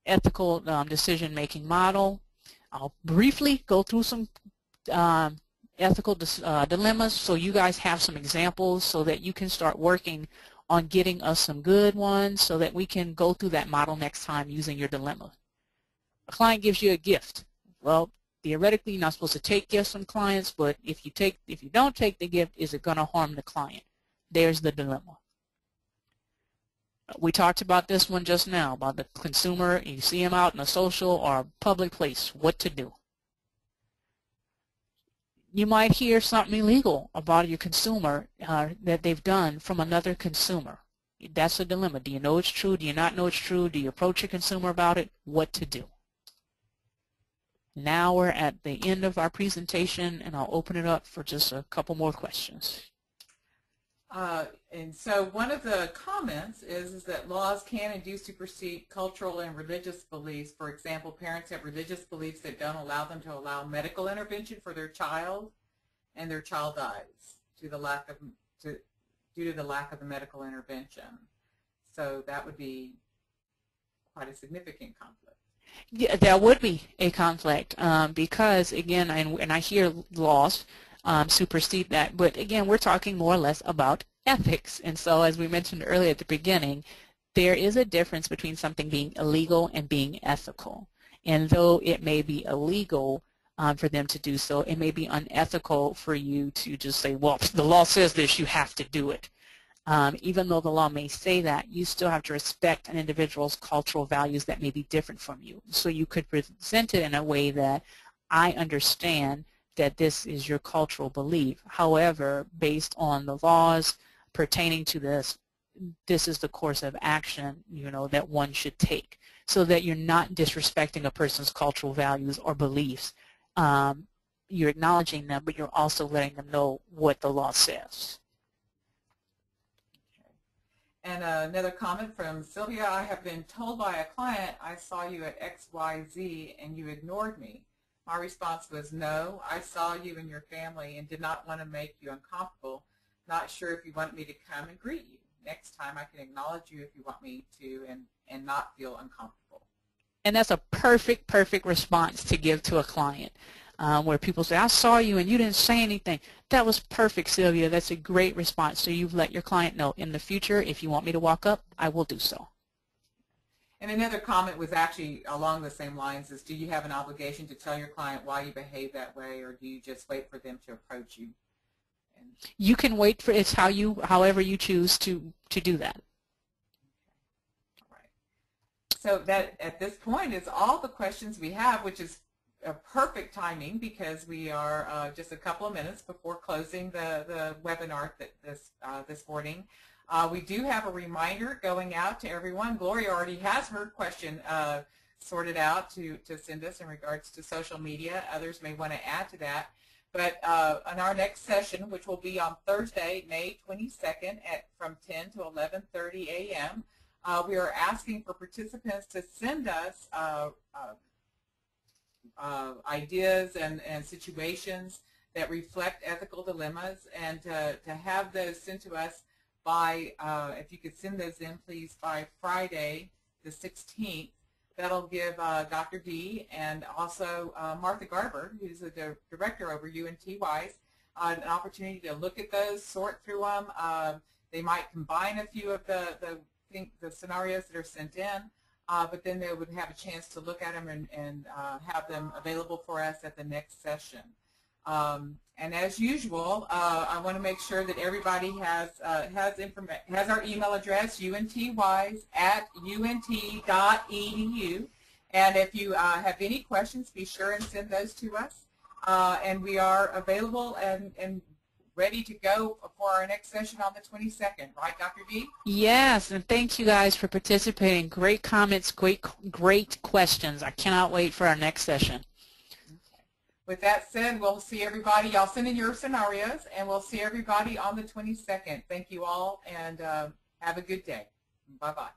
ethical decision-making model. I'll briefly go through some ethical dilemmas so you guys have some examples so that you can start working on getting us some good ones so that we can go through that model next time using your dilemma. A client gives you a gift. Well, theoretically, you're not supposed to take gifts from clients, but if you don't take the gift, is it going to harm the client? There's the dilemma. We talked about this one just now, about the consumer. You see him out in a social or a public place, what to do. You might hear something illegal about your consumer that they've done from another consumer. That's a dilemma. Do you know it's true? Do you not know it's true? Do you approach your consumer about it? What to do? Now we're at the end of our presentation, and I'll open it up for just a couple more questions. And so one of the comments is that laws can and do supersede cultural and religious beliefs. For example, parents have religious beliefs that don't allow them to allow medical intervention for their child, and their child dies due to the lack of the medical intervention. So that would be quite a significant conflict. Yeah, there would be a conflict because, again, and I hear laws supersede that, but again, we're talking more or less about ethics. And so, as we mentioned earlier at the beginning, there is a difference between something being illegal and being ethical. And though it may be illegal for them to do so, it may be unethical for you to just say, well, the law says this, you have to do it. Even though the law may say that, you still have to respect an individual's cultural values that may be different from you. So you could present it in a way that I understand that this is your cultural belief. However, based on the laws pertaining to this, this is the course of action, that one should take, so that you're not disrespecting a person's cultural values or beliefs. You're acknowledging them, but you're also letting them know what the law says. And another comment from Sylvia: I have been told by a client, I saw you at XYZ and you ignored me. My response was, no, I saw you and your family and did not want to make you uncomfortable. Not sure if you want me to come and greet you. Next time I can acknowledge you if you want me to and not feel uncomfortable. And that's a perfect response to give to a client. Where people say, I saw you and you didn't say anything. That was perfect, Sylvia. That's a great response. So you've let your client know, in the future, if you want me to walk up, I will do so. And another comment was actually along the same lines: is do you have an obligation to tell your client why you behave that way, or do you just wait for them to approach you? You can wait for it's however you choose to do that. Okay. All right. So that at this point is all the questions we have, which is a perfect timing because we are just a couple of minutes before closing the webinar this morning. We do have a reminder going out to everyone. Gloria already has her question sorted out to send us in regards to social media. Others may want to add to that. But on our next session, which will be on Thursday, May 22nd from 10 to 11:30 a.m., we are asking for participants to send us ideas and situations that reflect ethical dilemmas, and to have those sent to us by, if you could send those in, please, by Friday the 16th. That'll give Dr. D and also Martha Garber, who's the director over UNT-WISE, an opportunity to look at those, sort through them. They might combine a few of the scenarios that are sent in, but then they would have a chance to look at them and have them available for us at the next session. And as usual, I want to make sure that everybody has our email address, untwise@unt.edu. And if you have any questions, be sure and send those to us. And we are available and ready to go for our next session on the 22nd. Right, Dr. D? Yes, and thank you guys for participating. Great comments, great questions. I cannot wait for our next session. With that said, we'll see everybody. Y'all send in your scenarios, and we'll see everybody on the 22nd. Thank you all, and have a good day. Bye-bye.